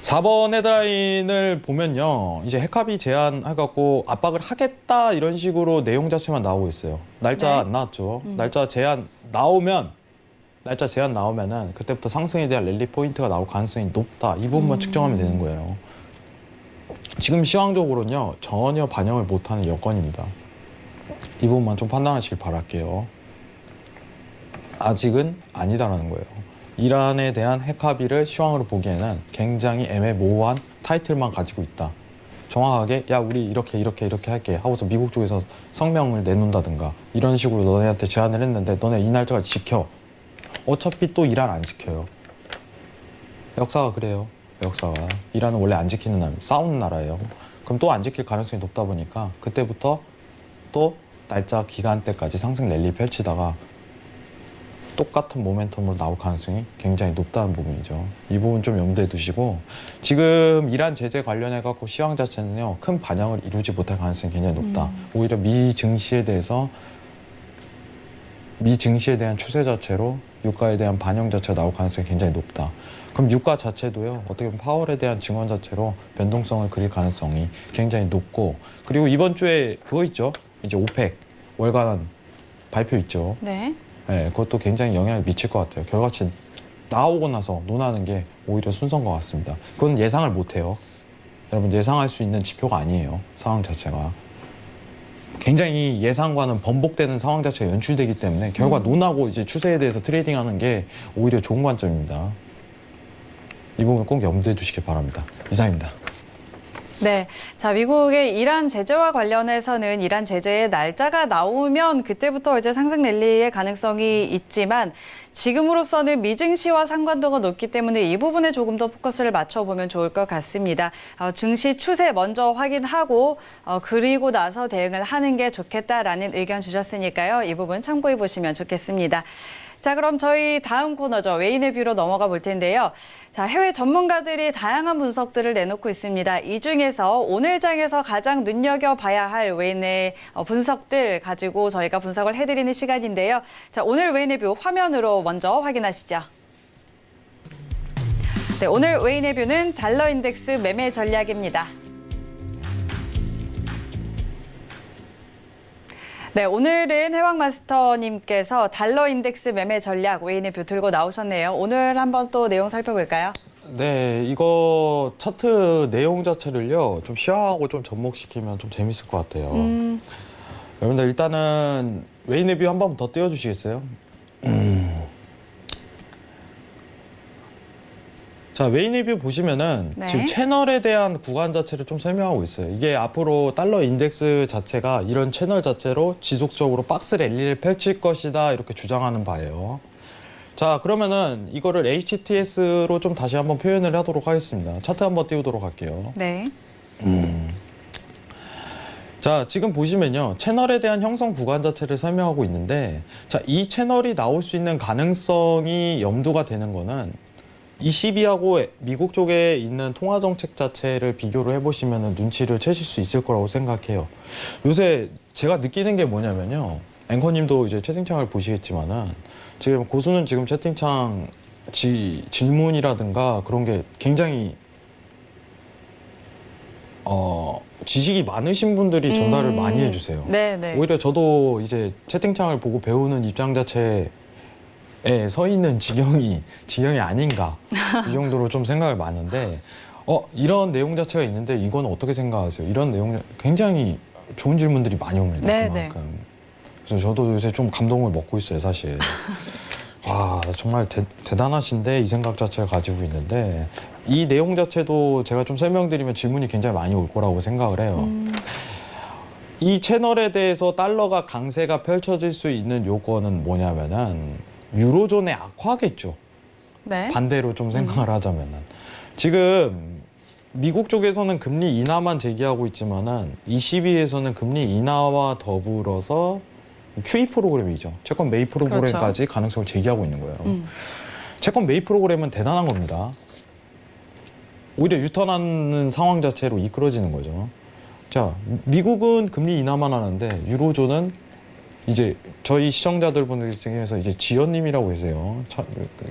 4번 헤드라인을 보면요. 이제 핵합의 제한해갖고 압박을 하겠다 이런 식으로 내용 자체만 나오고 있어요. 날짜 안 나왔죠. 날짜 제한 나오면은 그때부터 상승에 대한 랠리 포인트가 나올 가능성이 높다. 이 부분만 측정하면 되는 거예요. 지금 시황적으로는요. 전혀 반영을 못하는 여건입니다. 이 부분만 좀 판단하시길 바랄게요. 아직은 아니다라는 거예요. 이란에 대한 핵 합의를 시황으로 보기에는 굉장히 애매모호한 타이틀만 가지고 있다. 정확하게 야 우리 이렇게 할게 하고서 미국 쪽에서 성명을 내놓는다든가 이런 식으로 너네한테 제안을 했는데 너네 이 날짜까지 지켜. 어차피 또 이란 안 지켜요. 역사가 그래요. 역사가. 이란은 원래 안 지키는 나라, 싸우는 나라예요. 그럼 또 안 지킬 가능성이 높다 보니까 그때부터 또 날짜 기간대까지 상승 랠리 펼치다가 똑같은 모멘텀으로 나올 가능성이 굉장히 높다는 부분이죠. 이 부분 좀 염두에 두시고 지금 이란 제재 관련해 갖고 시황 자체는요. 큰 반영을 이루지 못할 가능성이 굉장히 높다. 오히려 미 증시에 대한 추세 자체로 유가에 대한 반영 자체가 나올 가능성이 굉장히 높다. 그럼 유가 자체도요. 어떻게 보면 파월에 대한 증언 자체로 변동성을 그릴 가능성이 굉장히 높고 그리고 이번 주에 그거 있죠. 이제 오펙 월간 발표 있죠. 네. 네, 그것도 굉장히 영향을 미칠 것 같아요. 결과치 나오고 나서 논하는 게 오히려 순서인 것 같습니다. 그건 예상을 못해요. 여러분 예상할 수 있는 지표가 아니에요. 상황 자체가. 굉장히 예상과는 번복되는 상황 자체가 연출되기 때문에 결과 논하고 이제 추세에 대해서 트레이딩하는 게 오히려 좋은 관점입니다. 이 부분 꼭 염두에 두시기 바랍니다. 이상입니다. 네. 자, 미국의 이란 제재와 관련해서는 이란 제재의 날짜가 나오면 그때부터 이제 상승 랠리의 가능성이 있지만 지금으로서는 미증시와 상관도가 높기 때문에 이 부분에 조금 더 포커스를 맞춰보면 좋을 것 같습니다. 증시 추세 먼저 확인하고 그리고 나서 대응을 하는 게 좋겠다라는 의견 주셨으니까요. 이 부분 참고해 보시면 좋겠습니다. 자, 그럼 저희 다음 코너죠. 외인의 뷰로 넘어가 볼 텐데요. 자, 해외 전문가들이 다양한 분석들을 내놓고 있습니다. 이 중에서 오늘 장에서 가장 눈여겨봐야 할 외인의 분석들 가지고 저희가 분석을 해드리는 시간인데요. 자, 오늘 외인의 뷰 화면으로 먼저 확인하시죠. 네, 오늘 외인의 뷰는 달러 인덱스 매매 전략입니다. 네, 오늘은 해왕마스터님께서 달러 인덱스 매매 전략 외인의 뷰 들고 나오셨네요. 오늘 한번 또 내용 살펴볼까요? 네, 이거 차트 내용 자체를요, 좀 시황하고 좀 접목시키면 좀 재밌을 것 같아요. 여러분들 일단은 웨이네뷰 한 번 더 띄워주시겠어요? 자, 웨이네뷰 보시면은 네. 지금 채널에 대한 구간 자체를 좀 설명하고 있어요. 이게 앞으로 달러 인덱스 자체가 이런 채널 자체로 지속적으로 박스 랠리를 펼칠 것이다 이렇게 주장하는 바예요. 자, 그러면은 이거를 HTS로 좀 다시 한번 표현을 하도록 하겠습니다. 차트 한번 띄우도록 할게요. 네. 자, 자, 지금 보시면요. 채널에 대한 형성 구간 자체를 설명하고 있는데, 자, 이 채널이 나올 수 있는 가능성이 염두가 되는 거는 ECB하고 미국 쪽에 있는 통화 정책 자체를 비교를 해보시면 눈치를 채실 수 있을 거라고 생각해요. 요새 제가 느끼는 게 뭐냐면요. 앵커님도 이제 채팅창을 보시겠지만은 지금 고수는 지금 채팅창 질문이라든가 그런 게 굉장히 지식이 많으신 분들이 전달을 많이 해주세요. 네네. 오히려 저도 이제 채팅창을 보고 배우는 입장 자체에 서 있는 지경이 아닌가 이 정도로 좀 생각을 많은데 이런 내용 자체가 있는데 이건 어떻게 생각하세요? 이런 내용 굉장히 좋은 질문들이 많이 옵니다. 네네. 그만큼. 그래서 저도 요새 좀 감동을 먹고 있어요, 사실. 와, 정말 대단하신데 이 생각 자체를 가지고 있는데 이 내용 자체도 제가 좀 설명드리면 질문이 굉장히 많이 올 거라고 생각을 해요. 이 채널에 대해서 달러가 강세가 펼쳐질 수 있는 요건은 뭐냐면은 유로존의 악화겠죠. 네. 반대로 좀 생각을 하자면은 지금 미국 쪽에서는 금리 인하만 제기하고 있지만은 ECB에서는 금리 인하와 더불어서 QE 프로그램이죠. 채권 매입 프로그램까지 그렇죠. 가능성을 제기하고 있는 거예요. 채권 매입 프로그램은 대단한 겁니다. 오히려 유턴하는 상황 자체로 이끌어지는 거죠. 자, 미국은 금리 인하만 하는데 유로존은 이제 저희 시청자들분들 중에서 이제 지연님이라고 계세요.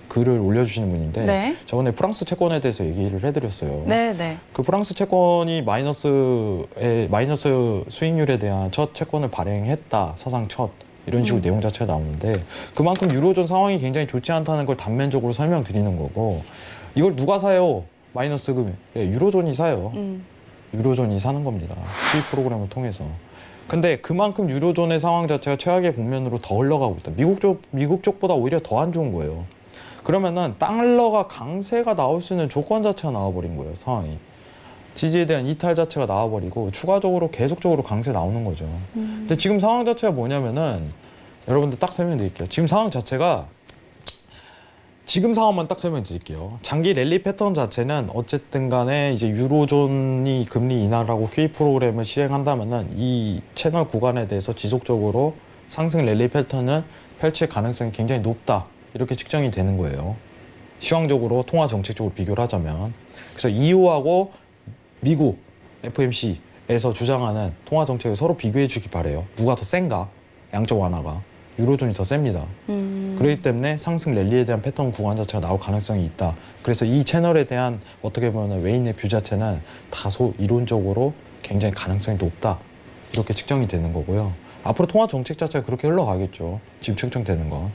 글을 올려주시는 분인데 네. 저번에 프랑스 채권에 대해서 얘기를 해드렸어요. 네네. 그 프랑스 채권이 마이너스 수익률에 대한 첫 채권을 발행했다. 사상 첫. 이런 식으로 내용 자체가 나오는데 그만큼 유로존 상황이 굉장히 좋지 않다는 걸 단면적으로 설명드리는 거고 이걸 누가 사요? 마이너스 금액. 유로존이 사요. 유로존이 사는 겁니다. 수입 프로그램을 통해서. 근데 그만큼 유로존의 상황 자체가 최악의 국면으로 더 흘러가고 있다. 미국 쪽보다 오히려 더 안 좋은 거예요. 그러면은 달러가 강세가 나올 수 있는 조건 자체가 나와버린 거예요. 상황이. 지지에 대한 이탈 자체가 나와버리고 추가적으로 계속적으로 강세 나오는 거죠. 근데 지금 상황 자체가 뭐냐면은 여러분들 딱 설명드릴게요. 지금 상황 자체가 지금 상황만 딱 설명드릴게요. 장기 랠리 패턴 자체는 어쨌든 간에 이제 유로존이 금리 인하라고 QE 프로그램을 실행한다면은 이 채널 구간에 대해서 지속적으로 상승 랠리 패턴을 펼칠 가능성이 굉장히 높다. 이렇게 측정이 되는 거예요. 시황적으로 통화 정책적으로 비교를 하자면. 그래서 EU하고 미국 FOMC에서 주장하는 통화 정책을 서로 비교해 주기 바래요. 누가 더 센가? 양적 완화가. 유로존이 더 셉니다. 그렇기 때문에 상승 랠리에 대한 패턴 구간 자체가 나올 가능성이 있다. 그래서 이 채널에 대한 어떻게 보면 웨인의 뷰 자체는 다소 이론적으로 굉장히 가능성이 높다. 이렇게 측정이 되는 거고요. 앞으로 통화 정책 자체가 그렇게 흘러가겠죠. 지금 측정되는 건.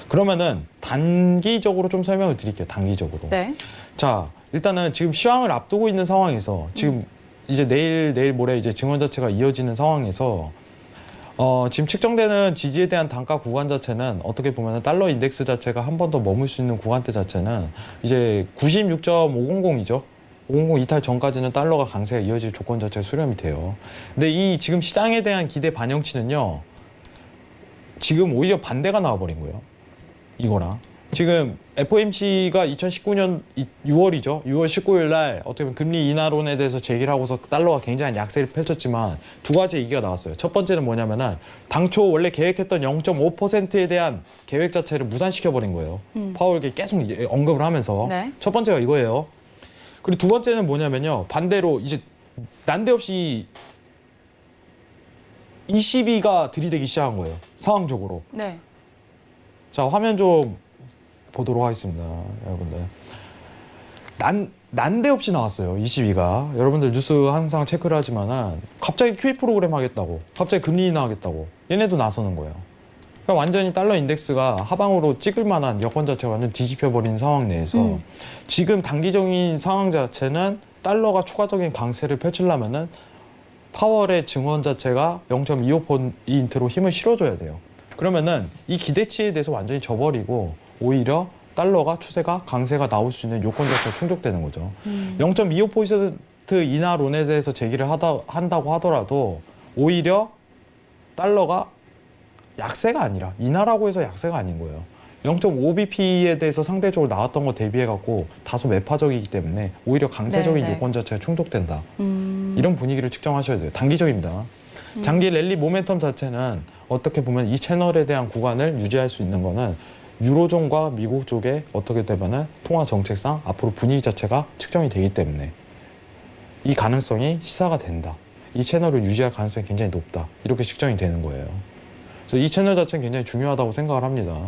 그러면은 단기적으로 좀 설명을 드릴게요. 단기적으로. 네. 자, 일단은 지금 시황을 앞두고 있는 상황에서 지금 이제 내일 모레 이제 증원 자체가 이어지는 상황에서 지금 측정되는 지지에 대한 단가 구간 자체는 어떻게 보면 달러 인덱스 자체가 한 번 더 머물 수 있는 구간대 자체는 이제 96.500이죠. 500 이탈 전까지는 달러가 강세가 이어질 조건 자체가 수렴이 돼요. 근데 이 지금 시장에 대한 기대 반영치는요. 지금 오히려 반대가 나와버린 거예요. 이거랑. 지금 FOMC가 2019년 6월이죠. 6월 19일 날 어떻게 보면 금리 인하론에 대해서 제기를 하고서 달러가 굉장히 약세를 펼쳤지만 두 가지 얘기가 나왔어요. 첫 번째는 뭐냐면은 당초 원래 계획했던 0.5%에 대한 계획 자체를 무산시켜버린 거예요. 파월이 계속 언급을 하면서. 네. 첫 번째가 이거예요. 그리고 두 번째는 뭐냐면요. 반대로 이제 난데없이 ECB가 들이대기 시작한 거예요. 상황적으로. 네. 자, 화면 좀 보도록 하겠습니다. 여러분들. 난데없이 나왔어요. 22가. 여러분들 뉴스 항상 체크를 하지만은 갑자기 QE 프로그램 하겠다고. 갑자기 금리 인하 하겠다고. 얘네도 나서는 거예요. 그러니까 완전히 달러 인덱스가 하방으로 찍을 만한 여건 자체가 완전 뒤집혀버린 상황 내에서 지금 단기적인 상황 자체는 달러가 추가적인 강세를 펼치려면은 파월의 증원 자체가 0.25%로 힘을 실어줘야 돼요. 그러면은 이 기대치에 대해서 완전히 져버리고 오히려 달러가 추세가 강세가 나올 수 있는 요건 자체가 충족되는 거죠. 0.25% 인하론에 대해서 제기를 한다고 하더라도 오히려 달러가 약세가 아니라 인하라고 해서 약세가 아닌 거예요. 0.5bp에 대해서 상대적으로 나왔던 거 대비해 갖고 다소 매파적이기 때문에 오히려 강세적인 네네. 요건 자체가 충족된다. 이런 분위기를 측정하셔야 돼요. 단기적입니다. 장기 랠리 모멘텀 자체는 어떻게 보면 이 채널에 대한 구간을 유지할 수 있는 거는 유로존과 미국 쪽에 어떻게 되면은 통화 정책상 앞으로 분위기 자체가 측정이 되기 때문에 이 가능성이 시사가 된다. 이 채널을 유지할 가능성이 굉장히 높다. 이렇게 측정이 되는 거예요. 그래서 이 채널 자체는 굉장히 중요하다고 생각을 합니다.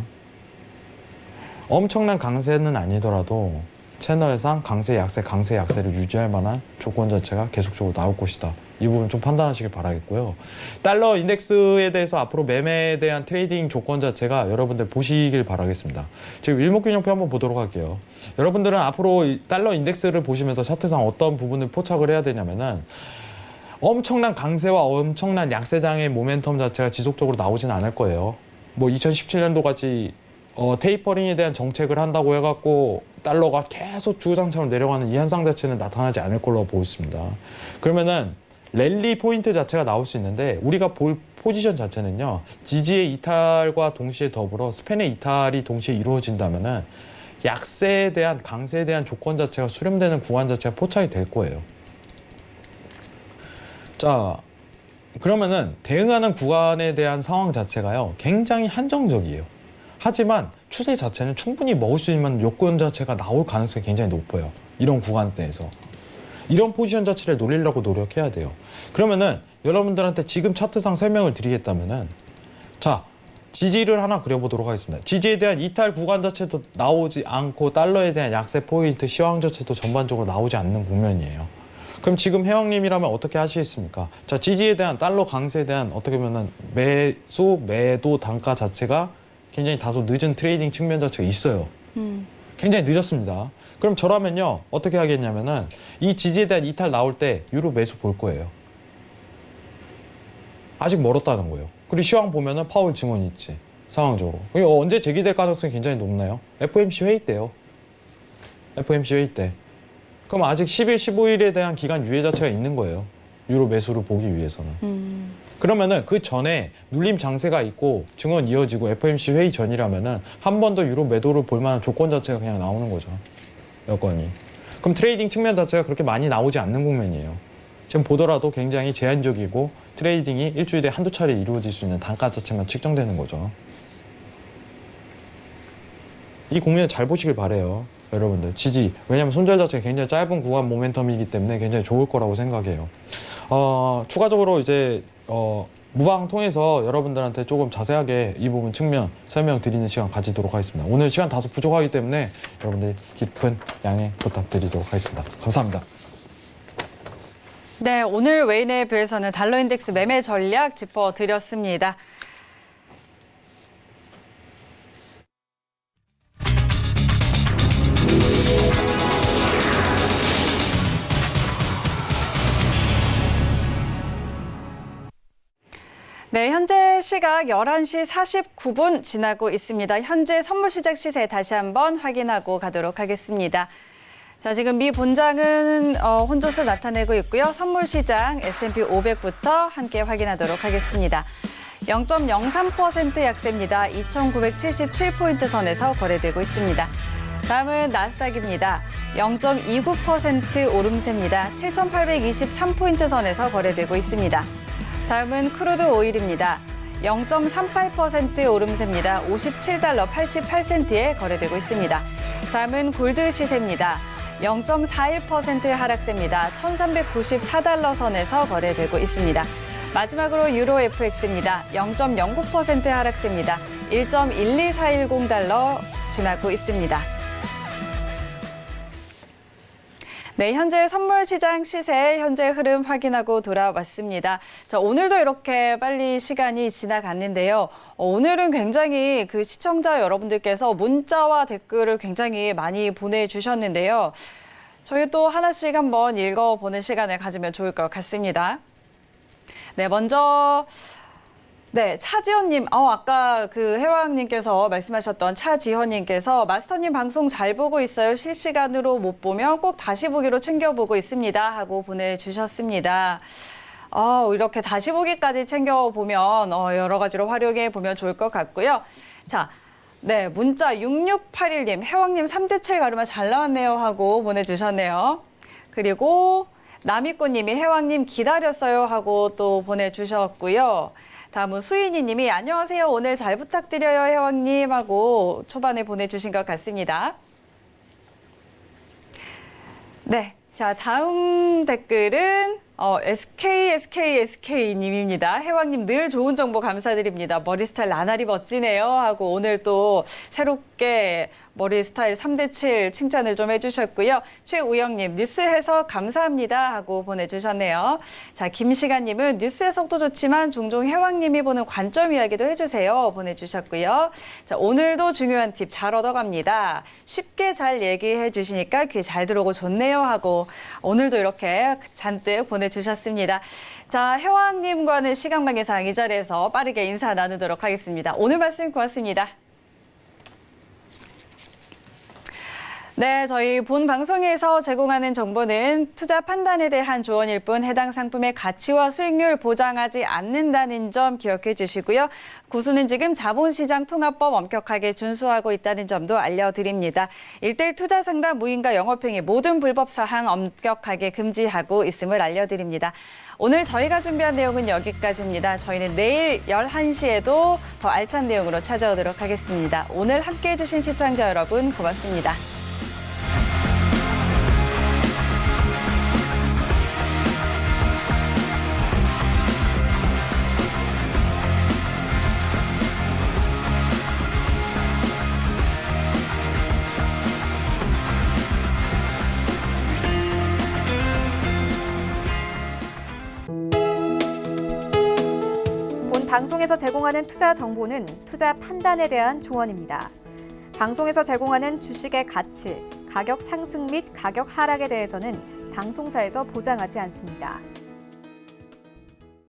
엄청난 강세는 아니더라도 채널상 강세, 약세를 유지할 만한 조건 자체가 계속적으로 나올 것이다. 이 부분 좀 판단하시길 바라겠고요. 달러 인덱스에 대해서 앞으로 매매에 대한 트레이딩 조건 자체가 여러분들 보시길 바라겠습니다. 지금 일목균형표 한번 보도록 할게요. 여러분들은 앞으로 달러 인덱스를 보시면서 차트상 어떤 부분을 포착을 해야 되냐면은 엄청난 강세와 엄청난 약세장의 모멘텀 자체가 지속적으로 나오진 않을 거예요. 뭐 2017년도 같이 테이퍼링에 대한 정책을 한다고 해갖고 달러가 계속 주구장창으로 내려가는 이 현상 자체는 나타나지 않을 걸로 보고 있습니다. 그러면은 랠리 포인트 자체가 나올 수 있는데 우리가 볼 포지션 자체는요. 지지의 이탈과 동시에 더불어 스팬의 이탈이 동시에 이루어진다면은 약세에 대한 강세에 대한 조건 자체가 수렴되는 구간 자체가 포착이 될 거예요. 자, 그러면은 대응하는 구간에 대한 상황 자체가요. 굉장히 한정적이에요. 하지만 추세 자체는 충분히 먹을 수 있는 요건 자체가 나올 가능성이 굉장히 높아요. 이런 구간대에서. 이런 포지션 자체를 노리려고 노력해야 돼요. 그러면은 여러분들한테 지금 차트상 설명을 드리겠다면은 자, 지지를 하나 그려보도록 하겠습니다. 지지에 대한 이탈 구간 자체도 나오지 않고 달러에 대한 약세 포인트, 시황 자체도 전반적으로 나오지 않는 국면이에요. 그럼 지금 회원님이라면 어떻게 하시겠습니까? 자, 지지에 대한 달러 강세에 대한 어떻게 보면 매수, 매도 단가 자체가 굉장히 다소 늦은 트레이딩 측면 자체가 있어요. 굉장히 늦었습니다. 그럼 저라면요 어떻게 하겠냐면은 이 지지에 대한 이탈 나올 때 유로 매수 볼 거예요. 아직 멀었다는 거예요. 그리고 시황 보면은 파월 증언이 있지 상황적으로. 언제 제기될 가능성이 굉장히 높나요? FOMC 회의 때요. FOMC 회의 때. 그럼 아직 10일, 15일에 대한 기간 유예 자체가 있는 거예요. 유로 매수를 보기 위해서는. 그러면은 그 전에 눌림 장세가 있고 증언 이어지고 FOMC 회의 전이라면은 한 번 더 유로 매도를 볼 만한 조건 자체가 그냥 나오는 거죠. 여건이. 그럼 트레이딩 측면 자체가 그렇게 많이 나오지 않는 국면이에요. 지금 보더라도 굉장히 제한적이고 트레이딩이 일주일에 한두 차례 이루어질 수 있는 단가 자체만 측정되는 거죠. 이 국면 잘 보시길 바래요. 여러분들 지지. 왜냐하면 손절 자체가 굉장히 짧은 구간 모멘텀이기 때문에 굉장히 좋을 거라고 생각해요. 추가적으로 이제 무방 통해서 여러분들한테 조금 자세하게 이 부분 측면 설명드리는 시간 가지도록 하겠습니다. 오늘 시간 다소 부족하기 때문에 여러분들 깊은 양해 부탁드리도록 하겠습니다. 감사합니다. 네, 오늘 웨인의 뷰에서는 달러 인덱스 매매 전략 짚어드렸습니다. 네, 현재 시각 11시 49분 지나고 있습니다. 현재 선물 시작 시세 다시 한번 확인하고 가도록 하겠습니다. 자, 지금 미 본장은 혼조세 나타내고 있고요. 선물 시장 S&P 500부터 함께 확인하도록 하겠습니다. 0.03% 약세입니다. 2,977포인트 선에서 거래되고 있습니다. 다음은 나스닥입니다. 0.29% 오름세입니다. 7,823포인트 선에서 거래되고 있습니다. 다음은 크루드 오일입니다. 0.38% 오름세입니다. 57달러 88센트에 거래되고 있습니다. 다음은 골드 시세입니다. 0.41% 하락세입니다. 1,394달러 선에서 거래되고 있습니다. 마지막으로 유로 FX입니다. 0.09% 하락세입니다. 1.12410달러 지나고 있습니다. 네, 현재 선물 시장 시세 현재 흐름 확인하고 돌아왔습니다. 자, 오늘도 이렇게 빨리 시간이 지나갔는데요. 오늘은 굉장히 그 시청자 여러분들께서 문자와 댓글을 굉장히 많이 보내주셨는데요. 저희 또 하나씩 한번 읽어보는 시간을 가지면 좋을 것 같습니다. 네, 먼저 네, 차지현님, 아까 그 해왕님께서 말씀하셨던 차지현님께서 마스터님 방송 잘 보고 있어요. 실시간으로 못 보면 꼭 다시 보기로 챙겨보고 있습니다. 하고 보내주셨습니다. 이렇게 다시 보기까지 챙겨보면 여러 가지로 활용해 보면 좋을 것 같고요. 자, 네, 문자 6681님, 해왕님 3대7 가르마 잘 나왔네요. 하고 보내주셨네요. 그리고 남이꽃님이 해왕님 기다렸어요 하고 또 보내주셨고요. 다음은 수인이 님이 안녕하세요. 오늘 잘 부탁드려요 해왕님 하고 초반에 보내주신 것 같습니다. 네, 자 다음 댓글은 SK님입니다. 해왕님 늘 좋은 정보 감사드립니다. 머리 스타일 나날이 멋지네요 하고 오늘 또 새롭게 머리 스타일 3대7 칭찬을 좀 해주셨고요. 최우영님 뉴스 해석 감사합니다 하고 보내주셨네요. 자 김시간님은 뉴스 해석도 좋지만 종종 해왕님이 보는 관점 이야기도 해주세요 보내주셨고요. 자 오늘도 중요한 팁 잘 얻어갑니다. 쉽게 잘 얘기해 주시니까 귀에 잘 들어오고 좋네요 하고 오늘도 이렇게 잔뜩 보내주셨습니다. 자 해왕님과는 시간 관계상 이 자리에서 빠르게 인사 나누도록 하겠습니다. 오늘 말씀 고맙습니다. 네, 저희 본 방송에서 제공하는 정보는 투자 판단에 대한 조언일 뿐 해당 상품의 가치와 수익률 보장하지 않는다는 점 기억해 주시고요. 고수는 지금 자본시장 통합법 엄격하게 준수하고 있다는 점도 알려드립니다. 1:1 투자 상담 무인가 영업행위 모든 불법 사항 엄격하게 금지하고 있음을 알려드립니다. 오늘 저희가 준비한 내용은 여기까지입니다. 저희는 내일 11시에도 더 알찬 내용으로 찾아오도록 하겠습니다. 오늘 함께해 주신 시청자 여러분 고맙습니다. 방송에서 제공하는 투자 정보는 투자 판단에 대한 조언입니다. 방송에서 제공하는 주식의 가치, 가격 상승 및 가격 하락에 대해서는 방송사에서 보장하지 않습니다.